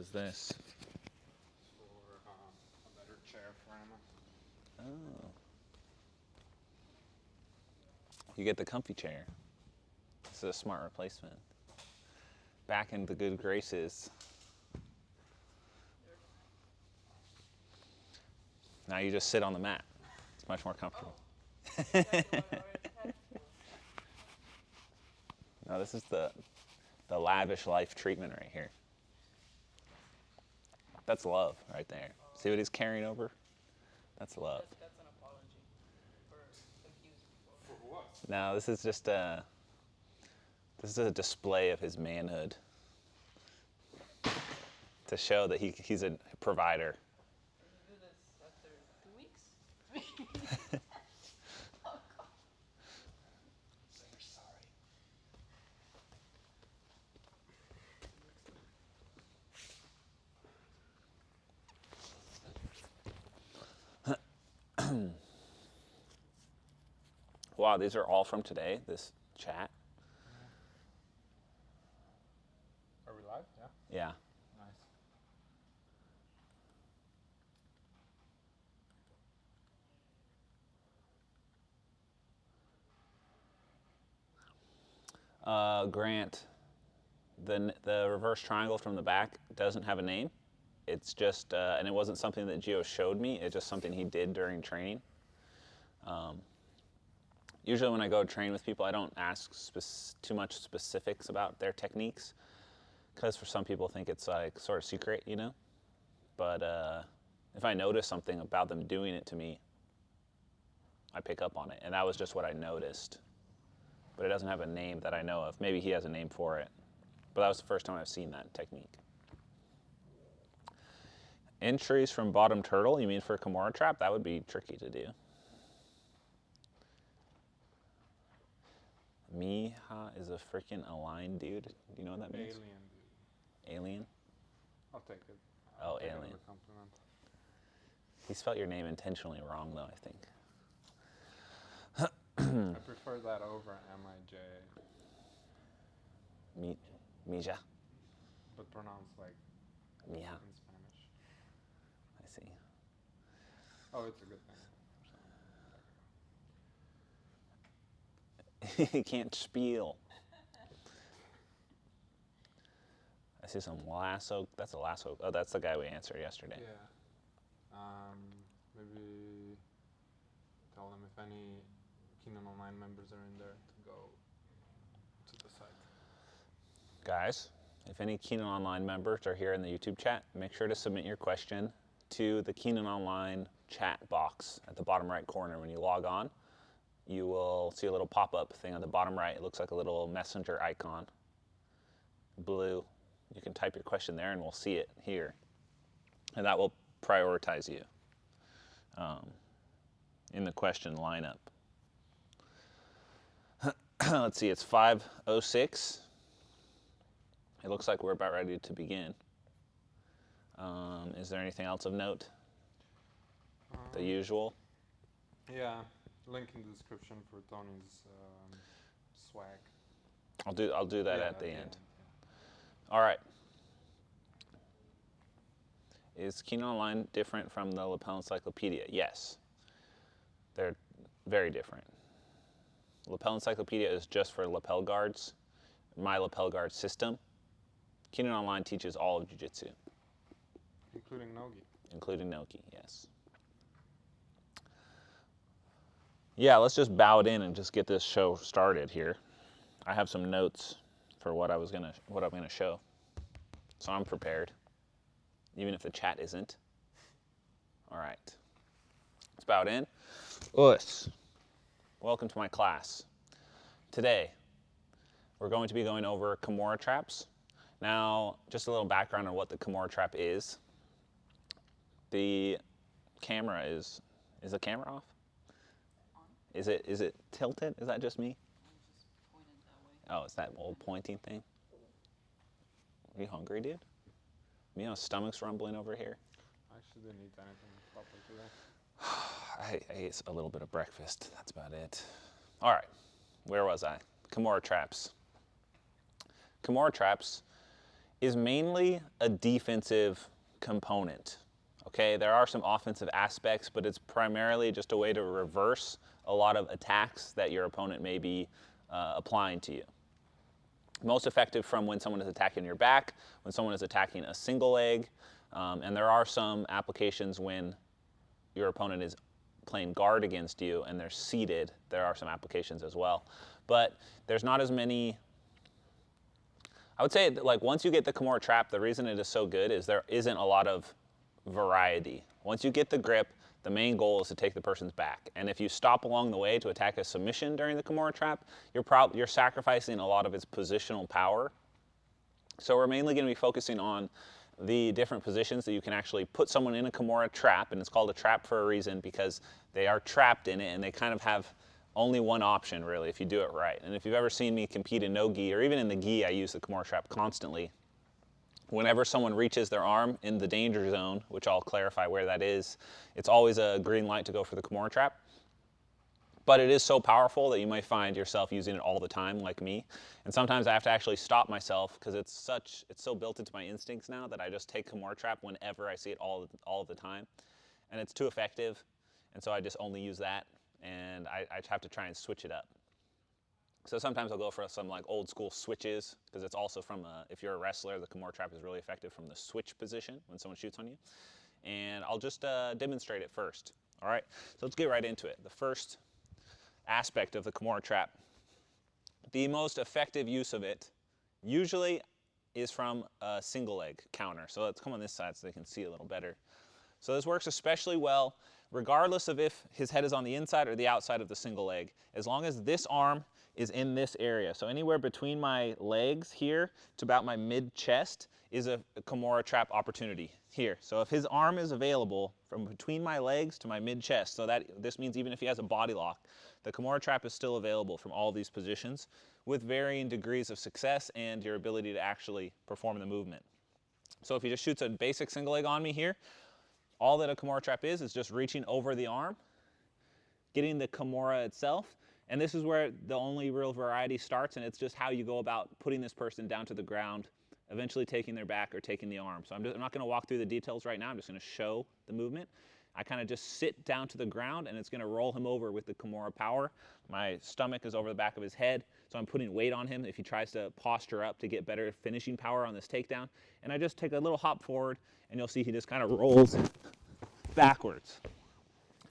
is this? For a better chair for Emma. Oh. You get the comfy chair. This is a smart replacement. Back in the good graces. Now you just sit on the mat. It's much more comfortable. No, this is the lavish life treatment right here. That's love right there. See what he's carrying over? That's love. That's an apology for confused people. For what? No, this is just a display of his manhood to show that he's a provider. Can you do this after 2 weeks? Oh, God. Say you're sorry. Wow, these are all from today, this chat. Are we live? Yeah. Yeah. Nice. Grant, the reverse triangle from the back doesn't have a name. It's just, and it wasn't something that Gio showed me. It's just something he did during training. Usually when I go train with people, I don't ask too much specifics about their techniques, because for some people think it's like sort of secret, you know? But if I notice something about them doing it to me, I pick up on it. And that was just what I noticed. But it doesn't have a name that I know of. Maybe he has a name for it. But that was the first time I've seen that technique. Entries from bottom turtle, you mean for Kimura Trap? That would be tricky to do. Miha is a freaking aligned dude. Do you know what that means? Alien, dude. Alien? I'll take it. Oh, Take it as alien. a compliment. He spelled your name intentionally wrong, though, I think. I prefer that over M-I-J, Mija. but pronounced like Mija. in Spanish. I see. Oh, it's a good thing. He can't spiel. I see some lasso. That's a lasso. Oh, that's the guy we answered yesterday. Yeah. Maybe tell them if any Keenan Online members are in there to go to the site. Guys, if any Keenan Online members are here in the YouTube chat, make sure to submit your question to the Keenan Online chat box at the bottom right corner. When you log on, you will see a little pop-up thing on the bottom right. It looks like a little messenger icon, blue. You can type your question there and we'll see it here. And that will prioritize you in the question lineup. Let's see, it's 5:06. It looks like we're about ready to begin. Is there anything else of note? The usual? Yeah, link in the description for Tony's swag. I'll do that Yeah, at the end. Yeah. All right. Is Keenan Online different from the lapel encyclopedia? Yes. They're very different. Lapel encyclopedia is just for lapel guards, my lapel guard system. Keenan Online teaches all of jiu-jitsu. Including Nogi. Including Nogi, yes. Yeah, let's just bow it in and just get this show started here. I have some notes for what I'm gonna show, so I'm prepared, even if the chat isn't. All right, let's bow it in. Us. Welcome to my class. Today, we're going to be going over Kimura traps. Now, just a little background on what the Kimura trap is. The camera is the camera off? Is it tilted? Is that just me? Just pointed that way. Oh, it's that old pointing thing? Are you hungry, dude? You know, stomach's rumbling over here. I actually didn't eat anything proper today. I ate a little bit of breakfast. That's about it. All right, where was I? Kimura traps. Kimura traps is mainly a defensive component. Okay, there are some offensive aspects, but it's primarily just a way to reverse a lot of attacks that your opponent may be applying to you. Most effective from when someone is attacking your back, when someone is attacking a single leg, and there are some applications when your opponent is playing guard against you and they're seated. There are some applications as well, but there's not as many. I would say that, like, once you get the Kimura Trap, the reason it is so good is there isn't a lot of variety. Once you get the grip, the main goal is to take the person's back. And if you stop along the way to attack a submission during the Kimura Trap, you're sacrificing a lot of its positional power. So we're mainly going to be focusing on the different positions that you can actually put someone in a Kimura Trap, and it's called a trap for a reason because they are trapped in it and they kind of have only one option really if you do it right. And if you've ever seen me compete in no gi, or even in the gi, I use the Kimura Trap constantly. Whenever someone reaches their arm in the danger zone, which I'll clarify where that is, it's always a green light to go for the Kimura Trap. But it is so powerful that you might find yourself using it all the time, like me. And sometimes I have to actually stop myself because it's so built into my instincts now that I just take Kimura Trap whenever I see it all of the time. And it's too effective, and so I just only use that, and I have to try and switch it up. So sometimes I'll go for some like old school switches, because it's also from, if you're a wrestler, the Kimura Trap is really effective from the switch position when someone shoots on you. And I'll just demonstrate it first. All right, so let's get right into it. The first aspect of the Kimura Trap, the most effective use of it usually is from a single leg counter. So let's come on this side so they can see a little better. So this works especially well regardless of if his head is on the inside or the outside of the single leg, as long as this arm is in this area. So anywhere between my legs here to about my mid-chest is a Kimura Trap opportunity here. So if his arm is available from between my legs to my mid-chest, so that this means even if he has a body lock, the Kimura Trap is still available from all these positions with varying degrees of success and your ability to actually perform the movement. So if he just shoots a basic single leg on me here, all that a Kimura Trap is just reaching over the arm, getting the Kimura itself, and this is where the only real variety starts, and it's just how you go about putting this person down to the ground, eventually taking their back or taking the arm. So I'm not going to walk through the details right now, I'm just going to show the movement. I kind of just sit down to the ground, and it's going to roll him over with the Kimura power. My stomach is over the back of his head, so I'm putting weight on him if he tries to posture up to get better finishing power on this takedown. And I just take a little hop forward, and you'll see he just kind of rolls backwards.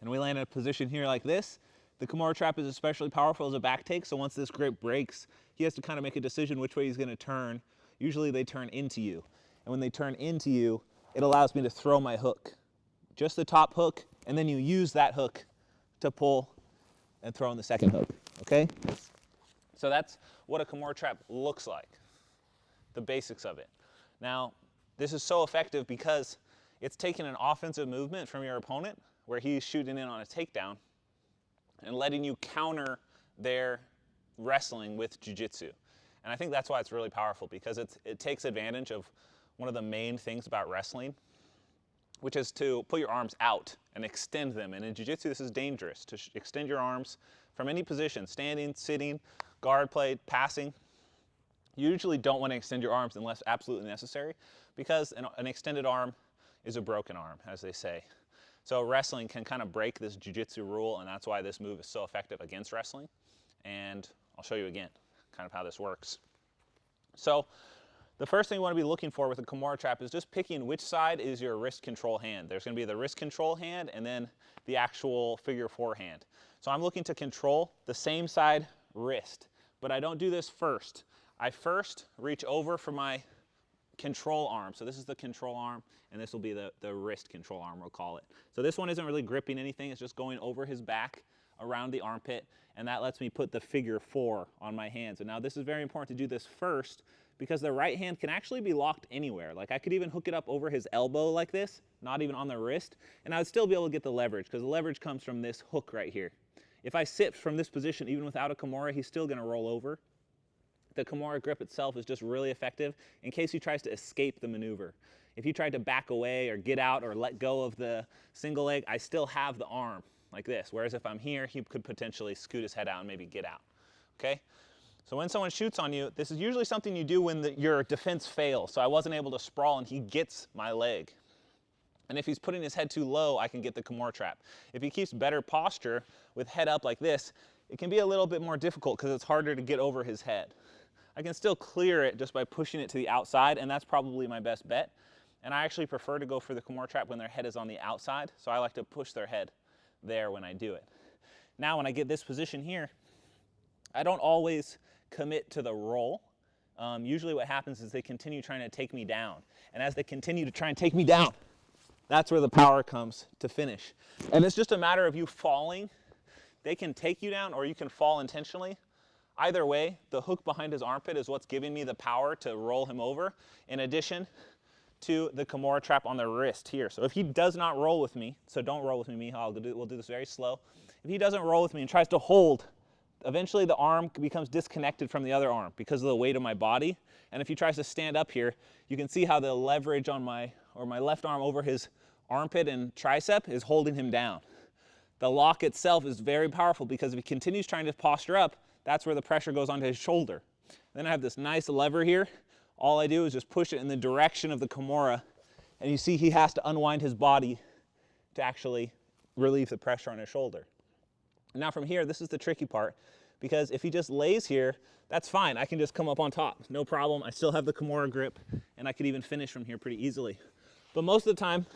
And we land in a position here like this. The Kimura Trap is especially powerful as a back take, so once this grip breaks, he has to kind of make a decision which way he's going to turn. Usually they turn into you. And when they turn into you, it allows me to throw my hook. Just the top hook, and then you use that hook to pull and throw in the second hook, okay? So that's what a Kimura Trap looks like, the basics of it. Now, this is so effective because it's taking an offensive movement from your opponent where he's shooting in on a takedown and letting you counter their wrestling with jiu-jitsu. And I think that's why it's really powerful, because it takes advantage of one of the main things about wrestling, which is to put your arms out and extend them. And in jiu-jitsu, this is dangerous, to extend your arms from any position, standing, sitting, guard play, passing. You usually don't want to extend your arms unless absolutely necessary, because an extended arm is a broken arm, as they say. So wrestling can kind of break this jiu-jitsu rule, and that's why this move is so effective against wrestling. And I'll show you again kind of how this works. So the first thing you want to be looking for with a Kimura Trap is just picking which side is your wrist control hand. There's going to be the wrist control hand and then the actual figure four hand. So I'm looking to control the same side wrist, but I don't do this first. I first reach over for my control arm. So this is the control arm, and this will be the wrist control arm, we'll call it. So this one isn't really gripping anything, it's just going over his back around the armpit, and that lets me put the figure four on my hands. And now this is very important to do this first, because the right hand can actually be locked anywhere. Like I could even hook it up over his elbow like this, not even on the wrist, and I would still be able to get the leverage, because the leverage comes from this hook right here. If I sit from this position, even without a Kimura, he's still gonna roll over. The Kimura grip itself is just really effective in case he tries to escape the maneuver. If he tried to back away or get out or let go of the single leg, I still have the arm like this. Whereas if I'm here, he could potentially scoot his head out and maybe get out, okay? So when someone shoots on you, this is usually something you do when your defense fails. So I wasn't able to sprawl and he gets my leg. And if he's putting his head too low, I can get the Kimura Trap. If he keeps better posture with head up like this, it can be a little bit more difficult because it's harder to get over his head. I can still clear it just by pushing it to the outside, and that's probably my best bet. And I actually prefer to go for the Kimura Trap when their head is on the outside, so I like to push their head there when I do it. Now when I get this position here, I don't always commit to the roll. Usually what happens is they continue trying to take me down. And as they continue to try and take me down, that's where the power comes to finish. And it's just a matter of you falling. They can take you down or you can fall intentionally. Either way, the hook behind his armpit is what's giving me the power to roll him over, in addition to the Kimura Trap on the wrist here. So if he does not roll with me, so don't roll with me, we'll do this very slow. If he doesn't roll with me and tries to hold, eventually the arm becomes disconnected from the other arm because of the weight of my body. And if he tries to stand up here, you can see how the leverage on my left arm over his armpit and tricep is holding him down. The lock itself is very powerful because if he continues trying to posture up, that's where the pressure goes onto his shoulder. Then I have this nice lever here. All I do is just push it in the direction of the Kimura, and you see he has to unwind his body to actually relieve the pressure on his shoulder. Now from here, this is the tricky part, because if he just lays here, that's fine. I can just come up on top, no problem. I still have the Kimura grip, and I could even finish from here pretty easily. But most of the time,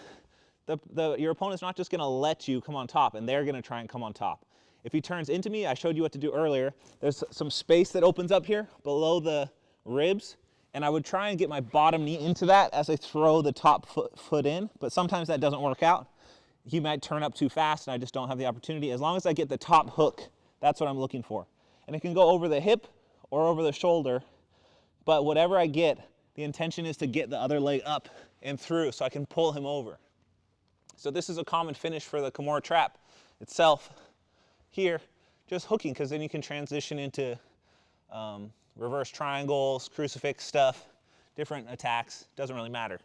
your opponent's not just gonna let you come on top, and they're gonna try and come on top. If he turns into me, I showed you what to do earlier. There's some space that opens up here below the ribs, and I would try and get my bottom knee into that as I throw the top foot in, but sometimes that doesn't work out. He might turn up too fast, and I just don't have the opportunity. As long as I get the top hook, that's what I'm looking for. And it can go over the hip or over the shoulder, but whatever I get, the intention is to get the other leg up and through so I can pull him over. So this is a common finish for the Kimura Trap itself. Here, just hooking, because then you can transition into reverse triangles, crucifix stuff, different attacks, doesn't really matter.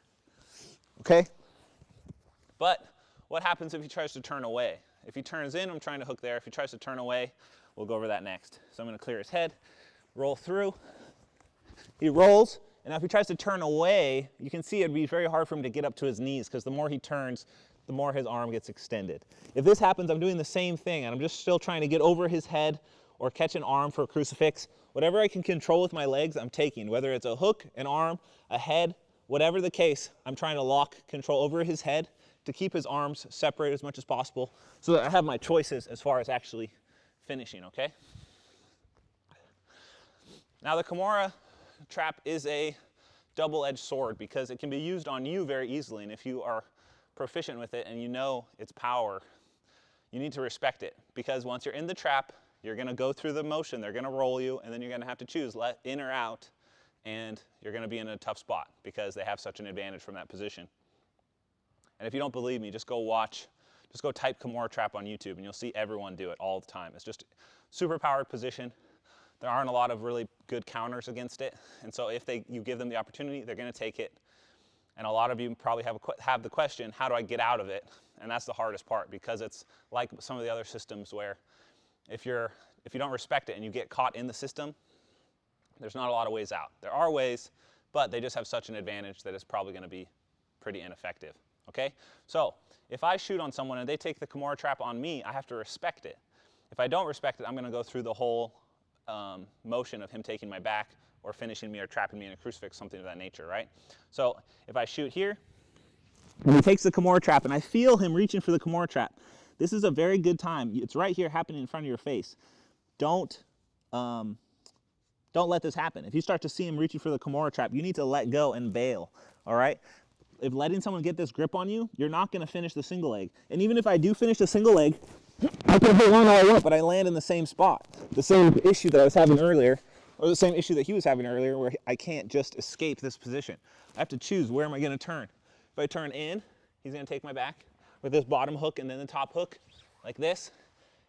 Okay? But what happens if he tries to turn away? If he turns in, I'm trying to hook there. If he tries to turn away, we'll go over that next. So I'm going to clear his head, roll through. He rolls, and now if he tries to turn away, you can see it'd be very hard for him to get up to his knees, because the more he turns, the more his arm gets extended. If this happens, I'm doing the same thing, and I'm just still trying to get over his head or catch an arm for a crucifix. Whatever I can control with my legs, I'm taking. Whether it's a hook, an arm, a head, whatever the case, I'm trying to lock control over his head to keep his arms separated as much as possible so that I have my choices as far as actually finishing, okay? Now the Kimura Trap is a double-edged sword because it can be used on you very easily, and if you are proficient with it and you know its power, you need to respect it, because once you're in the trap, you're going to go through the motion, they're going to roll you, and then you're going to have to choose let in or out, and you're going to be in a tough spot because they have such an advantage from that position. And if you don't believe me, just go type Kimura Trap on YouTube and you'll see everyone do it all the time. It's just super powered position. There aren't a lot of really good counters against it, and so if you give them the opportunity, they're going to take it. And a lot of you probably have the question, how do I get out of it? And that's the hardest part, because it's like some of the other systems where if you don't respect it and you get caught in the system, there's not a lot of ways out. There are ways, but they just have such an advantage that it's probably going to be pretty ineffective. Okay? So if I shoot on someone and they take the Kimura Trap on me, I have to respect it. If I don't respect it, I'm going to go through the whole motion of him taking my back or finishing me or trapping me in a crucifix, something of that nature, right? So if I shoot here, and he takes the Kimura Trap, and I feel him reaching for the Kimura Trap, this is a very good time. It's right here happening in front of your face. Don't let this happen. If you start to see him reaching for the Kimura Trap, you need to let go and bail, all right? If letting someone get this grip on you, you're not going to finish the single leg. And even if I do finish the single leg, I can hold on all I want, but I land in the same spot. The same issue that I was having earlier, or the same issue that he was having earlier, where I can't just escape this position. I have to choose, where am I going to turn? If I turn in, he's going to take my back with this bottom hook and then the top hook, like this,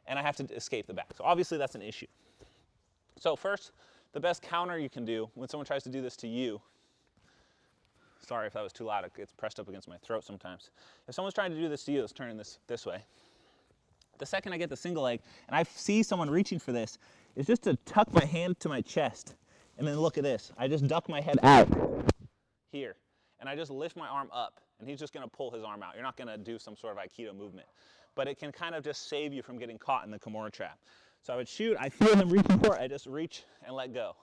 and I have to escape the back. So obviously that's an issue. So first, the best counter you can do when someone tries to do this to you, sorry if that was too loud, it gets pressed up against my throat sometimes. If someone's trying to do this to you, let's turn this way. the second I get the single leg, and I see someone reaching for this, is just to tuck my hand to my chest, and then look at this. I just duck my head out here, and I just lift my arm up, and he's just gonna pull his arm out. You're not gonna do some sort of Aikido movement, but it can kind of just save you from getting caught in the Kimura trap. So I would shoot, I feel him reaching for it, I just reach and let go.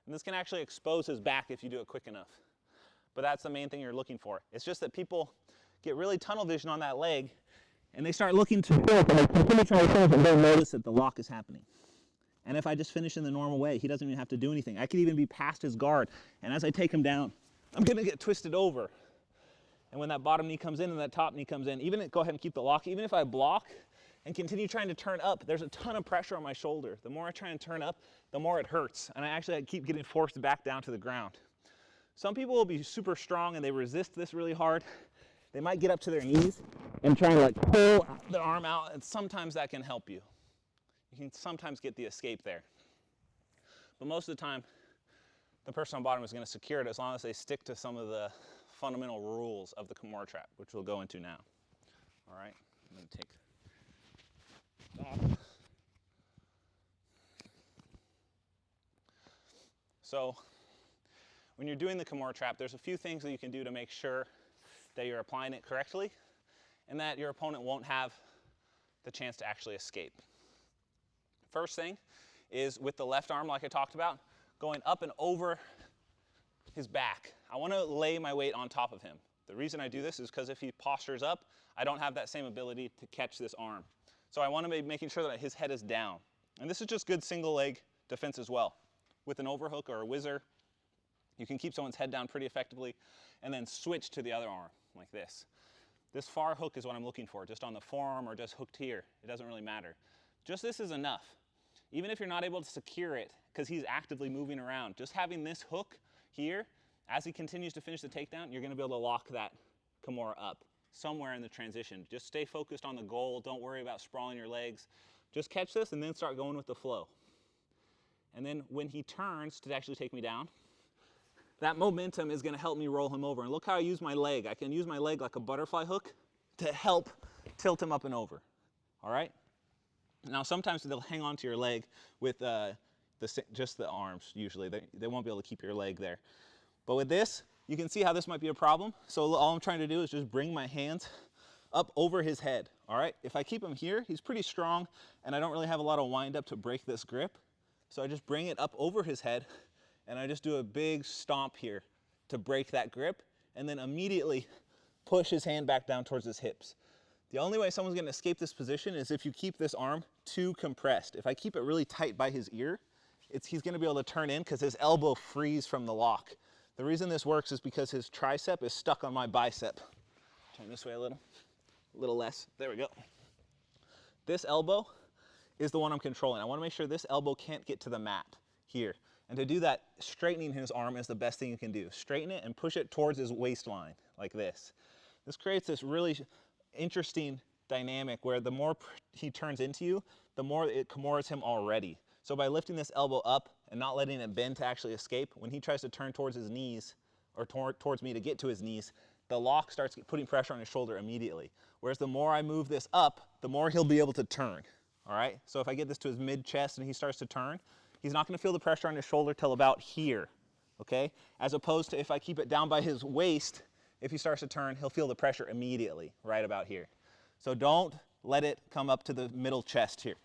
And this can actually expose his back if you do it quick enough. But that's the main thing you're looking for. It's just that people get really tunnel vision on that leg, and they start looking to finish, and they continue trying to finish and don't notice that the lock is happening. And if I just finish in the normal way, he doesn't even have to do anything. I could even be past his guard, and as I take him down, I'm gonna get twisted over. And when that bottom knee comes in and that top knee comes in, even go ahead and keep the lock. Even if I block and continue trying to turn up, there's a ton of pressure on my shoulder. The more I try and turn up, the more it hurts. And I keep getting forced back down to the ground. Some people will be super strong and they resist this really hard. They might get up to their knees and try and like pull their arm out, and sometimes that can help you. You can sometimes get the escape there. But most of the time, the person on bottom is going to secure it as long as they stick to some of the fundamental rules of the Kimura trap, which we'll go into now. All right, I'm going to take off. So when you're doing the Kimura trap, there's a few things that you can do to make sure that you're applying it correctly and that your opponent won't have the chance to actually escape. First thing is with the left arm, like I talked about, going up and over his back. I want to lay my weight on top of him. The reason I do this is because if he postures up, I don't have that same ability to catch this arm. So I want to be making sure that his head is down. And this is just good single leg defense as well. With an overhook or a whizzer, you can keep someone's head down pretty effectively and then switch to the other arm like this. This far hook is what I'm looking for, just on the forearm or just hooked here. It doesn't really matter. Just this is enough. Even if you're not able to secure it because he's actively moving around, just having this hook here, as he continues to finish the takedown, you're going to be able to lock that Kimura up somewhere in the transition. Just stay focused on the goal. Don't worry about sprawling your legs. Just catch this and then start going with the flow. And then when he turns to actually take me down, that momentum is going to help me roll him over. And look how I use my leg. I can use my leg like a butterfly hook to help tilt him up and over. All right? Now, sometimes they'll hang on to your leg with just the arms, usually. They won't be able to keep your leg there. But with this, you can see how this might be a problem. So all I'm trying to do is just bring my hands up over his head. All right? If I keep him here, he's pretty strong, and I don't really have a lot of wind up to break this grip. So I just bring it up over his head, and I just do a big stomp here to break that grip, and then immediately push his hand back down towards his hips. The only way someone's going to escape this position is if you keep this arm too compressed. If I keep it really tight by his ear, he's going to be able to turn in because his elbow frees from the lock. The reason this works is because his tricep is stuck on my bicep. Turn this way a little less. There we go. This elbow is the one I'm controlling. I want to make sure this elbow can't get to the mat here. And to do that, straightening his arm is the best thing you can do. Straighten it and push it towards his waistline like this. This creates this really interesting dynamic where the more he turns into you, the more it Kimuras him already. So by lifting this elbow up and not letting it bend to actually escape, when he tries to turn towards his knees or towards me to get to his knees, the lock starts putting pressure on his shoulder immediately. Whereas the more I move this up, the more he'll be able to turn. All right? So if I get this to his mid-chest and he starts to turn, he's not going to feel the pressure on his shoulder till about here. Okay? As opposed to if I keep it down by his waist, if he starts to turn, he'll feel the pressure immediately, right about here. So don't let it come up to the middle chest here.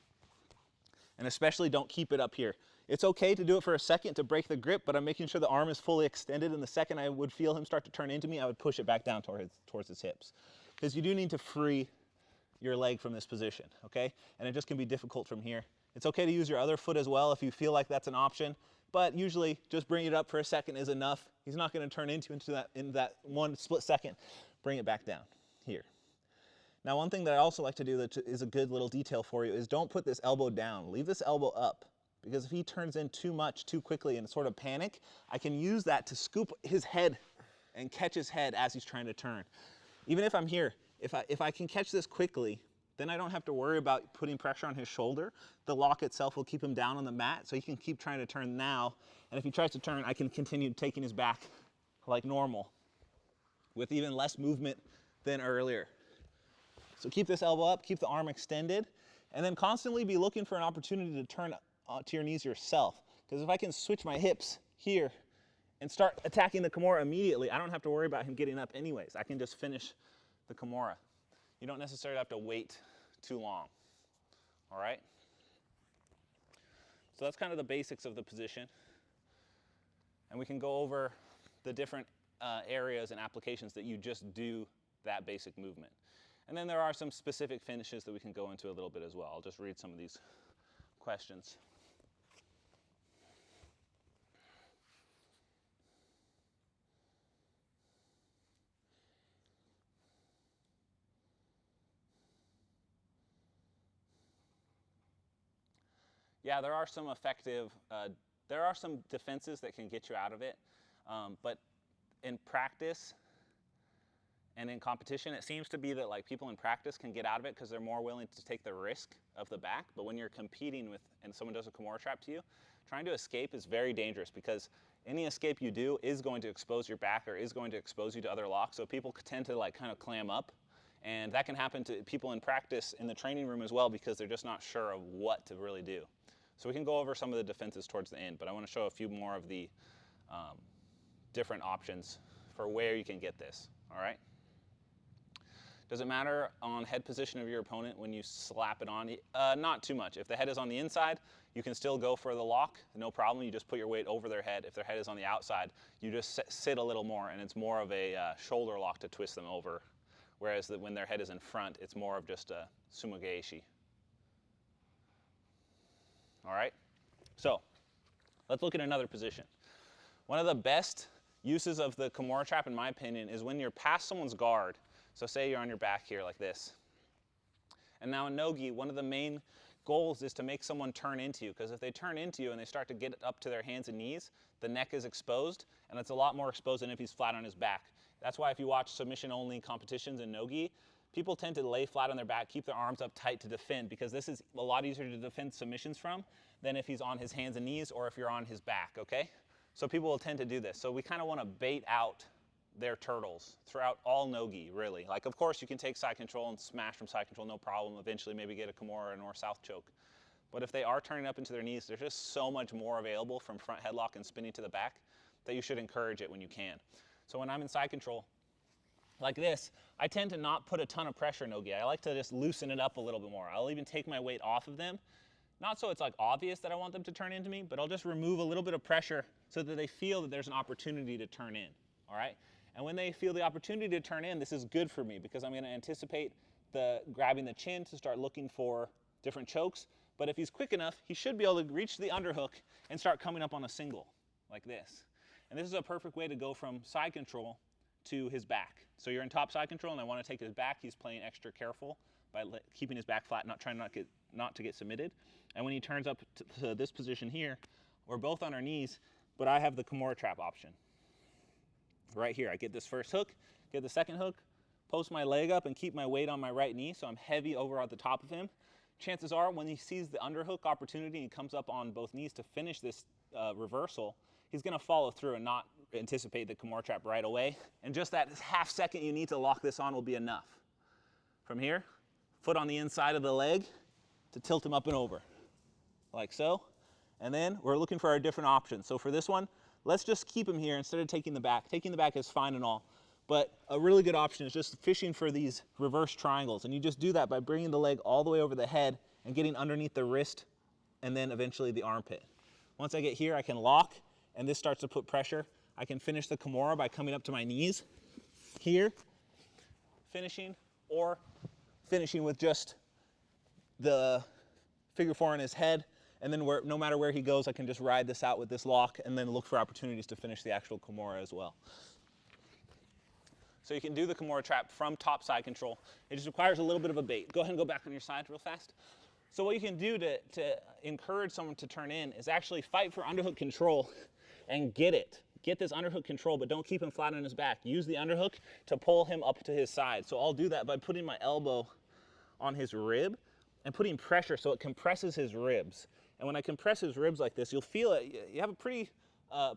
And especially don't keep it up here. It's okay to do it for a second to break the grip, but I'm making sure the arm is fully extended, and the second I would feel him start to turn into me, I would push it back down towards his hips. Because you do need to free your leg from this position, okay? And it just can be difficult from here. It's okay to use your other foot as well if you feel like that's an option, but usually just bring it up for a second is enough. He's not going to turn into that in that one split second. Bring it back down here. Now, one thing that I also like to do that is a good little detail for you is don't put this elbow down. Leave this elbow up, because if he turns in too much too quickly in a sort of panic, I can use that to scoop his head and catch his head as he's trying to turn. Even if I'm here, if I can catch this quickly, then I don't have to worry about putting pressure on his shoulder. The lock itself will keep him down on the mat, so he can keep trying to turn now. And if he tries to turn, I can continue taking his back like normal with even less movement than earlier. So keep this elbow up, keep the arm extended, and then constantly be looking for an opportunity to turn to your knees yourself. Because if I can switch my hips here and start attacking the Kimura immediately, I don't have to worry about him getting up anyways. I can just finish the Kimura. You don't necessarily have to wait too long, all right? So that's kind of the basics of the position. And we can go over the different areas and applications that you just do that basic movement. And then there are some specific finishes that we can go into a little bit as well. I'll just read some of these questions. Yeah, there are some effective, there are some defenses that can get you out of it, but in practice and in competition, it seems to be that like people in practice can get out of it because they're more willing to take the risk of the back. But when you're competing with, and someone does a Kimura trap to you, trying to escape is very dangerous because any escape you do is going to expose your back or is going to expose you to other locks. So people tend to like kind of clam up. And that can happen to people in practice in the training room as well because they're just not sure of what to really do. So we can go over some of the defenses towards the end, but I want to show a few more of the different options for where you can get this, all right? Does it matter on head position of your opponent when you slap it on? Not too much. If the head is on the inside, you can still go for the lock, no problem. You just put your weight over their head. If their head is on the outside, you just sit a little more, and it's more of a shoulder lock to twist them over, whereas when their head is in front, it's more of just a sumogeshi. All right, so let's look at another position. One of the best uses of the Kimura trap, in my opinion, is when you're past someone's guard. So say you're on your back here like this. And now in no-gi, one of the main goals is to make someone turn into you, because if they turn into you and they start to get up to their hands and knees, the neck is exposed, and it's a lot more exposed than if he's flat on his back. That's why if you watch submission-only competitions in no-gi, people tend to lay flat on their back, keep their arms up tight to defend, because this is a lot easier to defend submissions from than if he's on his hands and knees or if you're on his back, okay? So people will tend to do this. So we kind of want to bait out their turtles throughout all no-gi, really. Like, of course, you can take side control and smash from side control, no problem. Eventually, maybe get a Kimura or north-south choke. But if they are turning up into their knees, there's just so much more available from front headlock and spinning to the back that you should encourage it when you can. So when I'm in side control, like this, I tend to not put a ton of pressure in no-gi. I like to just loosen it up a little bit more. I'll even take my weight off of them. Not so it's like obvious that I want them to turn into me, but I'll just remove a little bit of pressure so that they feel that there's an opportunity to turn in, all right? And when they feel the opportunity to turn in, this is good for me because I'm going to anticipate grabbing the chin to start looking for different chokes. But if he's quick enough, he should be able to reach the underhook and start coming up on a single like this. And this is a perfect way to go from side control to his back. So you're in top side control and I want to take his back. He's playing extra careful by keeping his back flat, not trying not to get submitted. And when he turns up to this position here, we're both on our knees, but I have the Kimura trap option. Right here, I get this first hook, get the second hook, post my leg up and keep my weight on my right knee so I'm heavy over at the top of him. Chances are when he sees the underhook opportunity and he comes up on both knees to finish this reversal, he's going to follow through and not anticipate the Kimura trap right away. And just that half second you need to lock this on will be enough. From here, foot on the inside of the leg to tilt him up and over, like so. And then we're looking for our different options. So for this one, let's just keep him here instead of taking the back. Taking the back is fine and all, but a really good option is just fishing for these reverse triangles. And you just do that by bringing the leg all the way over the head and getting underneath the wrist and then eventually the armpit. Once I get here, I can lock, and this starts to put pressure. I can finish the Kimura by coming up to my knees here, finishing, or finishing with just the figure four on his head. And then no matter where he goes, I can just ride this out with this lock and then look for opportunities to finish the actual Kimura as well. So you can do the Kimura trap from top side control. It just requires a little bit of a bait. Go ahead and go back on your side real fast. So what you can do to encourage someone to turn in is actually fight for underhook control and get it. Get this underhook control, but don't keep him flat on his back. Use the underhook to pull him up to his side. So I'll do that by putting my elbow on his rib and putting pressure so it compresses his ribs. And when I compress his ribs like this, you'll feel it. You have a pretty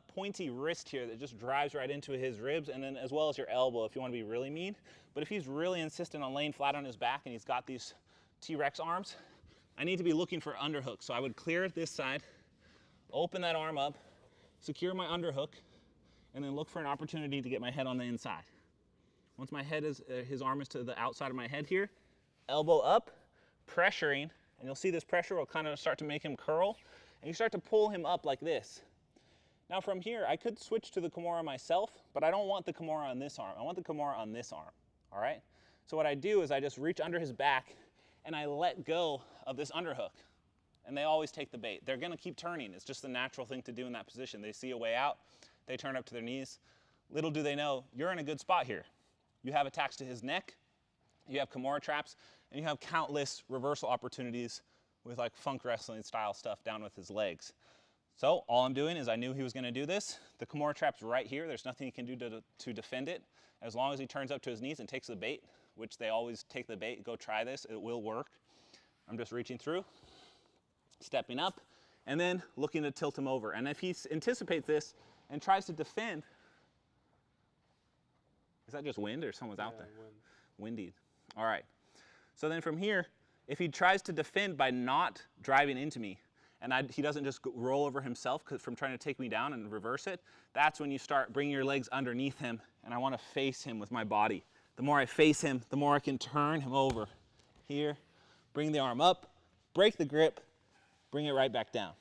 pointy wrist here that just drives right into his ribs, and then as well as your elbow if you want to be really mean. But if he's really insistent on laying flat on his back and he's got these T-Rex arms, I need to be looking for underhook. So I would clear this side, open that arm up, secure my underhook, and then look for an opportunity to get my head on the inside. Once my head is, his arm is to the outside of my head here, elbow up, pressuring, and you'll see this pressure will kind of start to make him curl, and you start to pull him up like this. Now from here, I could switch to the Kimura myself, but I don't want the Kimura on this arm. I want the Kimura on this arm, all right? So what I do is I just reach under his back, and I let go of this underhook. And they always take the bait. They're gonna keep turning. It's just the natural thing to do in that position. They see a way out, they turn up to their knees. Little do they know, you're in a good spot here. You have attacks to his neck, you have Kimura traps, and you have countless reversal opportunities with like funk wrestling style stuff down with his legs. So all I'm doing is I knew he was gonna do this. The Kimura trap's right here. There's nothing he can do to defend it. As long as he turns up to his knees and takes the bait, which they always take the bait, go try this, it will work. I'm just reaching through, stepping up, and then looking to tilt him over. And if he anticipates this and tries to defend, is that just wind or someone's out there? Wind. Windy. All right. So then from here, if he tries to defend by not driving into me, and he doesn't just roll over himself from trying to take me down and reverse it, that's when you start bringing your legs underneath him, and I want to face him with my body. The more I face him, the more I can turn him over. Here, bring the arm up, break the grip, bring it right back down.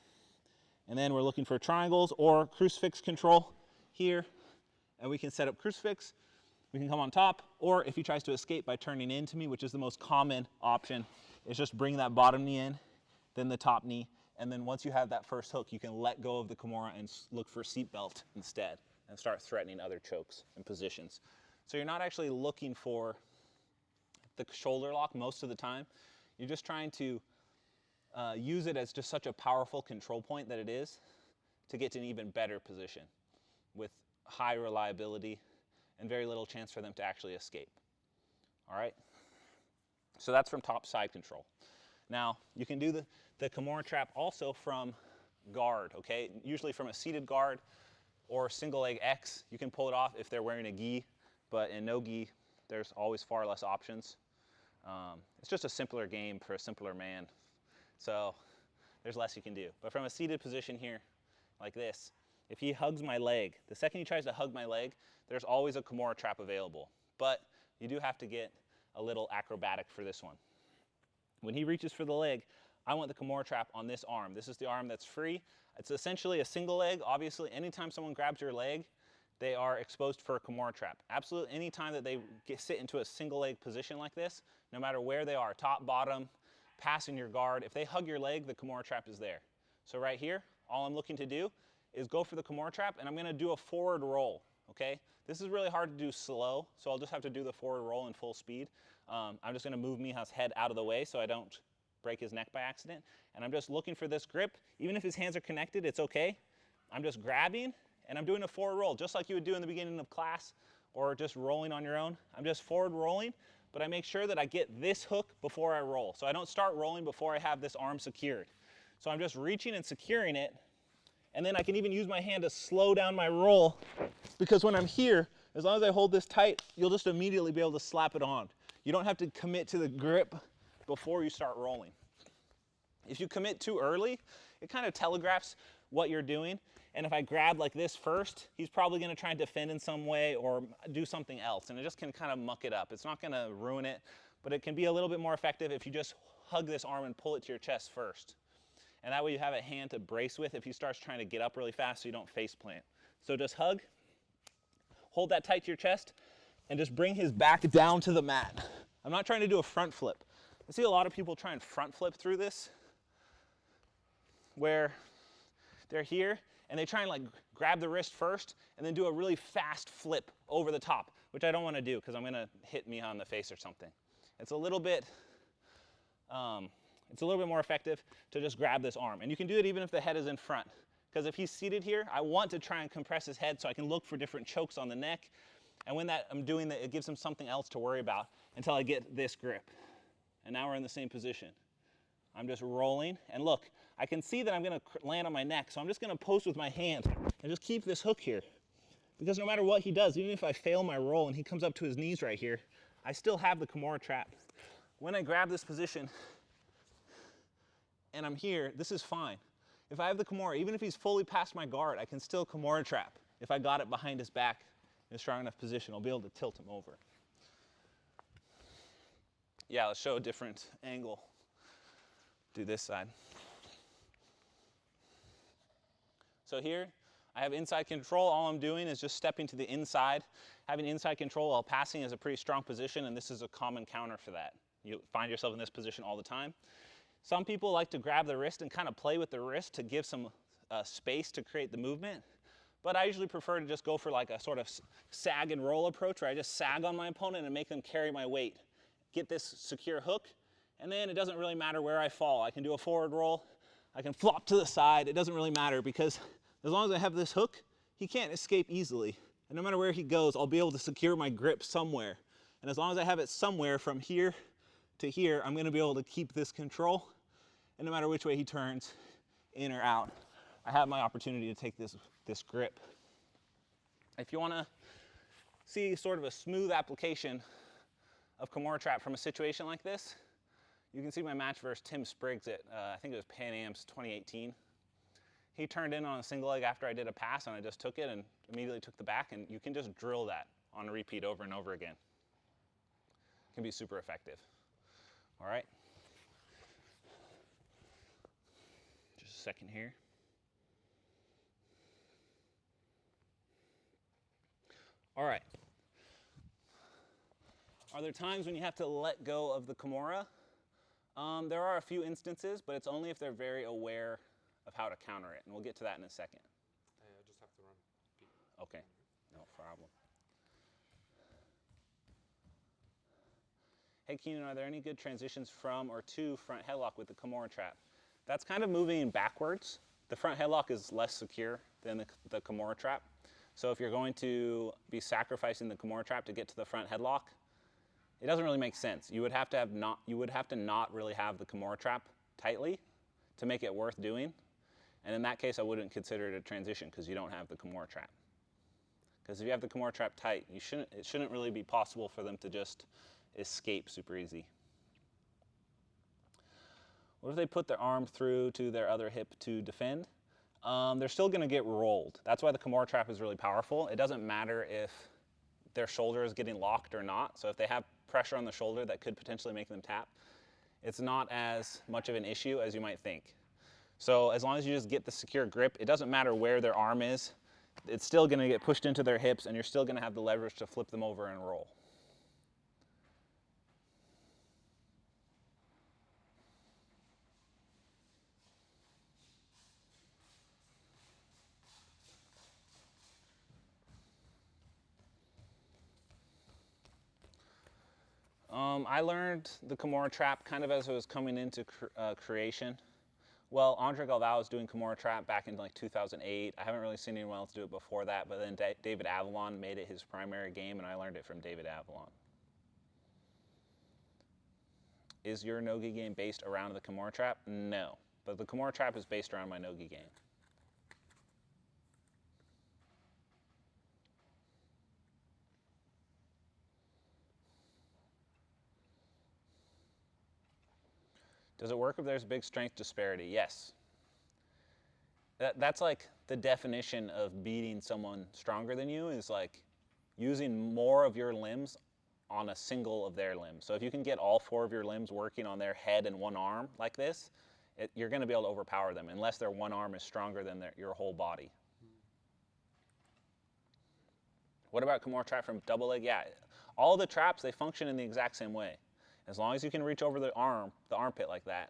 And then we're looking for triangles or crucifix control here, and we can set up crucifix. We can come on top, or if he tries to escape by turning into me, which is the most common option, is just bring that bottom knee in, then the top knee, and then once you have that first hook, you can let go of the Kimura and look for seatbelt instead and start threatening other chokes and positions. So you're not actually looking for the shoulder lock most of the time. You're just trying to use it as just such a powerful control point that it is to get to an even better position with high reliability and very little chance for them to actually escape. All right? So that's from top side control. Now, you can do the Kimura trap also from guard, okay? Usually from a seated guard or single leg X. You can pull it off if they're wearing a gi, but in no gi, there's always far less options. It's just a simpler game for a simpler man. So there's less you can do. But from a seated position here, like this, if he hugs my leg, the second he tries to hug my leg, there's always a Kimura trap available. But you do have to get a little acrobatic for this one. When he reaches for the leg, I want the Kimura trap on this arm. This is the arm that's free. It's essentially a single leg. Obviously, anytime someone grabs your leg, they are exposed for a Kimura trap. Absolutely any time that they sit into a single leg position like this, no matter where they are, top, bottom, passing your guard, if they hug your leg, the Kimura trap is there. So right here, all I'm looking to do is go for the Kimura trap, and I'm gonna do a forward roll, okay? This is really hard to do slow, so I'll just have to do the forward roll in full speed. I'm just gonna move Miha's head out of the way so I don't break his neck by accident. And I'm just looking for this grip. Even if his hands are connected, it's okay. I'm just grabbing, and I'm doing a forward roll, just like you would do in the beginning of class, or just rolling on your own. I'm just forward rolling, but I make sure that I get this hook before I roll. So I don't start rolling before I have this arm secured. So I'm just reaching and securing it, and then I can even use my hand to slow down my roll, because when I'm here, as long as I hold this tight, you'll just immediately be able to slap it on. You don't have to commit to the grip before you start rolling. If you commit too early, it kind of telegraphs what you're doing. And if I grab like this first, he's probably gonna try and defend in some way or do something else, and it just can kind of muck it up. It's not gonna ruin it, but it can be a little bit more effective if you just hug this arm and pull it to your chest first. And that way you have a hand to brace with if he starts trying to get up really fast so you don't face plant. So just hug, hold that tight to your chest, and just bring his back down to the mat. I'm not trying to do a front flip. I see a lot of people try and front flip through this, where they're here and they try and like grab the wrist first and then do a really fast flip over the top, which I don't want to do because I'm going to hit Miha in the face or something. It's a little bit more effective to just grab this arm. And you can do it even if the head is in front, because if he's seated here, I want to try and compress his head so I can look for different chokes on the neck. And when I'm doing that, it gives him something else to worry about until I get this grip. And now we're in the same position. I'm just rolling, and look, I can see that I'm going to land on my neck, so I'm just going to post with my hand and just keep this hook here. Because no matter what he does, even if I fail my roll and he comes up to his knees right here, I still have the Kimura Trap. When I grab this position and I'm here, this is fine. If I have the Kimura, even if he's fully past my guard, I can still Kimura Trap. If I got it behind his back in a strong enough position, I'll be able to tilt him over. Yeah, let's show a different angle. Do this side. So here, I have inside control. All I'm doing is just stepping to the inside. Having inside control while passing is a pretty strong position, and this is a common counter for that. You find yourself in this position all the time. Some people like to grab the wrist and kind of play with the wrist to give some space to create the movement. But I usually prefer to just go for like a sort of sag and roll approach where I just sag on my opponent and make them carry my weight. Get this secure hook, and then it doesn't really matter where I fall. I can do a forward roll. I can flop to the side. It doesn't really matter because as long as I have this hook, he can't escape easily. And no matter where he goes, I'll be able to secure my grip somewhere. And as long as I have it somewhere from here to here, I'm going to be able to keep this control. And no matter which way he turns, in or out, I have my opportunity to take this grip. If you want to see sort of a smooth application of Kimura Trap from a situation like this, you can see my match versus Tim Spriggs at, I think it was Pan Am's 2018. He turned in on a single leg after I did a pass, and I just took it and immediately took the back, and you can just drill that on a repeat over and over again. It can be super effective. All right. Just a second here. All right. Are there times when you have to let go of the Kimura? There are a few instances, but it's only if they're very aware of how to counter it, and we'll get to that in a second. I just have to run. Okay, no problem. Hey Keenan, are there any good transitions from or to front headlock with the Kimura Trap? That's kind of moving backwards. The front headlock is less secure than the Kimura Trap. So if you're going to be sacrificing the Kimura Trap to get to the front headlock, it doesn't really make sense. You would have to not really have the Kimura Trap tightly to make it worth doing. And in that case, I wouldn't consider it a transition because you don't have the Kimura Trap. Because if you have the Kimura Trap tight, it shouldn't really be possible for them to just escape super easy. What if they put their arm through to their other hip to defend? They're still going to get rolled. That's why the Kimura Trap is really powerful. It doesn't matter if their shoulder is getting locked or not. So if they have pressure on the shoulder that could potentially make them tap, it's not as much of an issue as you might think. So as long as you just get the secure grip, it doesn't matter where their arm is, it's still going to get pushed into their hips, and you're still going to have the leverage to flip them over and roll. I learned the Kimura Trap kind of as it was coming into creation. Well, Andre Galvao was doing Kimura Trap back in like 2008. I haven't really seen anyone else do it before that, but then David Avalon made it his primary game, and I learned it from David Avalon. Is your no-gi game based around the Kimura Trap? No, but the Kimura Trap is based around my no-gi game. Does it work if there's a big strength disparity? Yes. That's like the definition of beating someone stronger than you, is like using more of your limbs on a single of their limbs. So if you can get all 4 of your limbs working on their head and one arm like this, you're going to be able to overpower them unless their one arm is stronger than your whole body. What about Kimura Trap from double leg? Yeah, all the traps, they function in the exact same way. As long as you can reach over the armpit like that,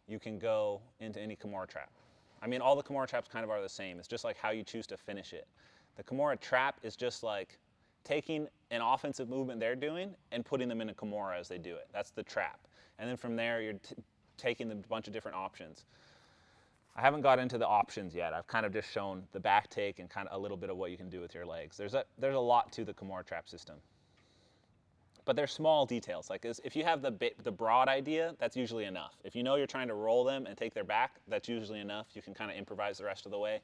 you can go into any Kimura Trap. I mean, all the Kimura Traps kind of are the same. It's just like how you choose to finish it. The Kimura Trap is just like taking an offensive movement they're doing and putting them in a Kimura as they do it. That's the trap. And then from there, you're taking a bunch of different options. I haven't got into the options yet. I've kind of just shown the back take and kind of a little bit of what you can do with your legs. There's a lot to the Kimura Trap system. But they're small details. Like if you have the broad idea, that's usually enough. If you know you're trying to roll them and take their back, that's usually enough. You can kind of improvise the rest of the way.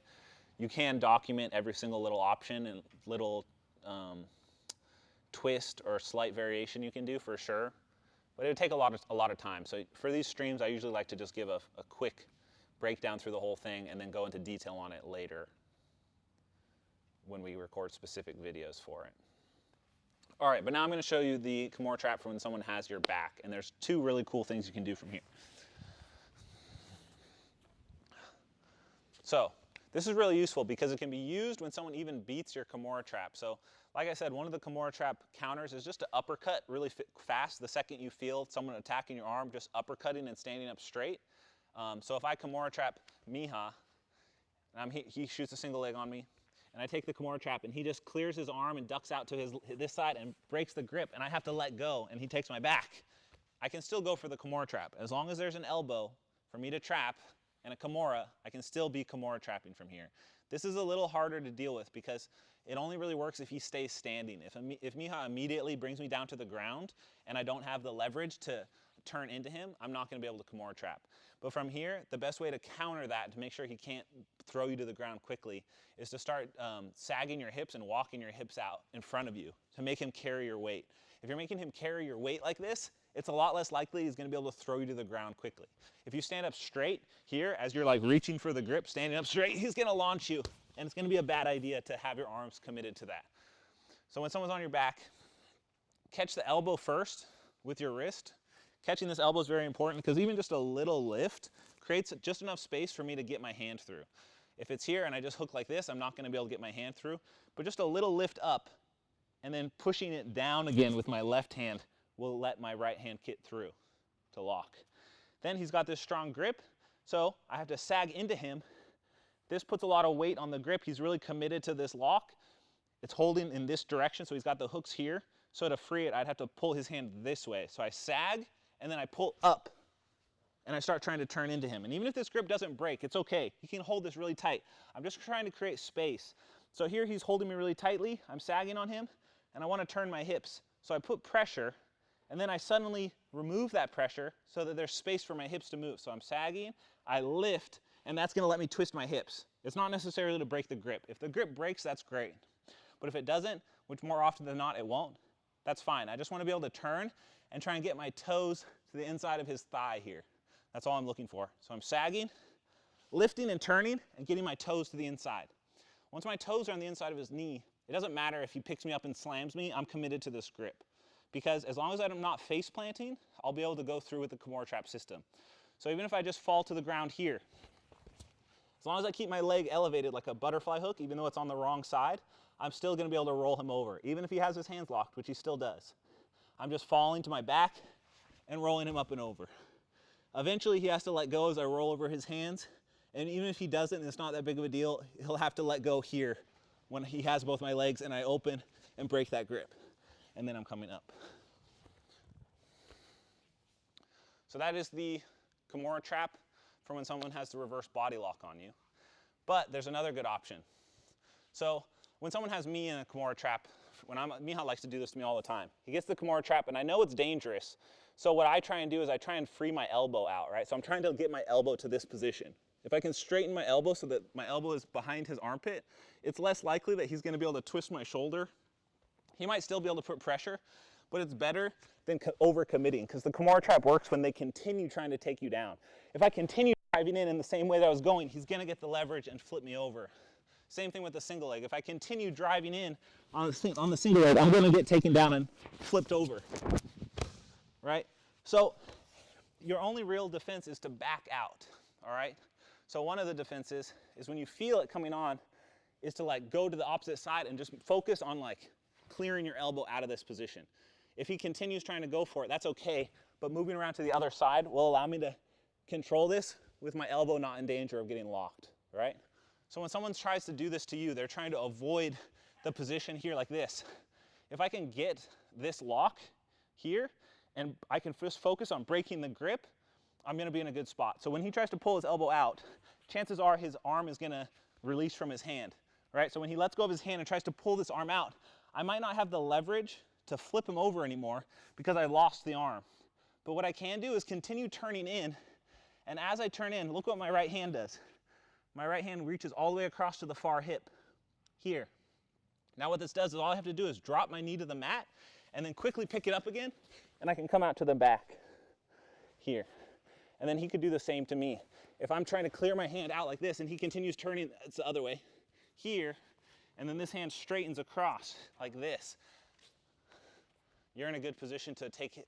You can document every single little option and little twist or slight variation you can do for sure. But it would take a lot of time. So for these streams, I usually like to just give a quick breakdown through the whole thing and then go into detail on it later when we record specific videos for it. All right, but now I'm going to show you the Kimura Trap for when someone has your back. And there's two really cool things you can do from here. So this is really useful because it can be used when someone even beats your Kimura Trap. So like I said, one of the Kimura Trap counters is just to uppercut really fast. The second you feel someone attacking your arm, just uppercutting and standing up straight. So if I Kimura Trap Miha, and he shoots a single leg on me, and I take the Kimura Trap, and he just clears his arm and ducks out to this side and breaks the grip, and I have to let go, and he takes my back. I can still go for the Kimura Trap. As long as there's an elbow for me to trap and a Kimura, I can still be Kimura trapping from here. This is a little harder to deal with because it only really works if he stays standing. If Miha immediately brings me down to the ground and I don't have the leverage to turn into him, I'm not going to be able to Kimura Trap. But from here, the best way to counter that, to make sure he can't throw you to the ground quickly, is to start sagging your hips and walking your hips out in front of you to make him carry your weight. If you're making him carry your weight like this, it's a lot less likely he's going to be able to throw you to the ground quickly. If you stand up straight here, as you're like reaching for the grip, standing up straight, he's going to launch you, and it's going to be a bad idea to have your arms committed to that. So when someone's on your back, catch the elbow first with your wrist. Catching this elbow is very important because even just a little lift creates just enough space for me to get my hand through. If it's here and I just hook like this, I'm not going to be able to get my hand through. But just a little lift up and then pushing it down again with my left hand will let my right hand get through to lock. Then he's got this strong grip, so I have to sag into him. This puts a lot of weight on the grip. He's really committed to this lock. It's holding in this direction, so he's got the hooks here. So to free it, I'd have to pull his hand this way. So I sag, and then I pull up, and I start trying to turn into him. And even if this grip doesn't break, it's okay. He can hold this really tight. I'm just trying to create space. So here he's holding me really tightly. I'm sagging on him, and I want to turn my hips. So I put pressure, and then I suddenly remove that pressure so that there's space for my hips to move. So I'm sagging, I lift, and that's going to let me twist my hips. It's not necessarily to break the grip. If the grip breaks, that's great. But if it doesn't, which more often than not it won't, that's fine. I just want to be able to turn and try and get my toes to the inside of his thigh here. That's all I'm looking for. So I'm sagging, lifting and turning, and getting my toes to the inside. Once my toes are on the inside of his knee, it doesn't matter if he picks me up and slams me, I'm committed to this grip. Because as long as I'm not face planting, I'll be able to go through with the Kimura Trap system. So even if I just fall to the ground here, as long as I keep my leg elevated like a butterfly hook, even though it's on the wrong side, I'm still going to be able to roll him over, even if he has his hands locked, which he still does. I'm just falling to my back and rolling him up and over. Eventually he has to let go as I roll over his hands, and even if he doesn't, and it's not that big of a deal, he'll have to let go here when he has both my legs and I open and break that grip. And then I'm coming up. So that is the Kimura Trap for when someone has the reverse body lock on you. But there's another good option. So when someone has me in a Kimura Trap, Miha likes to do this to me all the time. He gets the Kimura Trap, and I know it's dangerous. So what I try and do is I try and free my elbow out, right? So I'm trying to get my elbow to this position. If I can straighten my elbow so that my elbow is behind his armpit, it's less likely that he's going to be able to twist my shoulder. He might still be able to put pressure, but it's better than over-committing because the Kimura Trap works when they continue trying to take you down. If I continue driving in the same way that I was going, he's going to get the leverage and flip me over. Same thing with the single leg. If I continue driving in on the single leg, I'm going to get taken down and flipped over, right? So your only real defense is to back out, all right? So one of the defenses is when you feel it coming on is to like go to the opposite side and just focus on like clearing your elbow out of this position. If he continues trying to go for it, that's okay, but moving around to the other side will allow me to control this with my elbow not in danger of getting locked, right? So when someone tries to do this to you, they're trying to avoid the position here like this. If I can get this lock here and I can just focus on breaking the grip, I'm going to be in a good spot. So when he tries to pull his elbow out, chances are his arm is going to release from his hand, right? So when he lets go of his hand and tries to pull this arm out, I might not have the leverage to flip him over anymore because I lost the arm. But what I can do is continue turning in, and as I turn in, look what my right hand does. My right hand reaches all the way across to the far hip, here. Now what this does is all I have to do is drop my knee to the mat, and then quickly pick it up again, and I can come out to the back, here. And then he could do the same to me. If I'm trying to clear my hand out like this, and he continues turning, it's the other way, here, and then this hand straightens across like this, you're in a good position to take,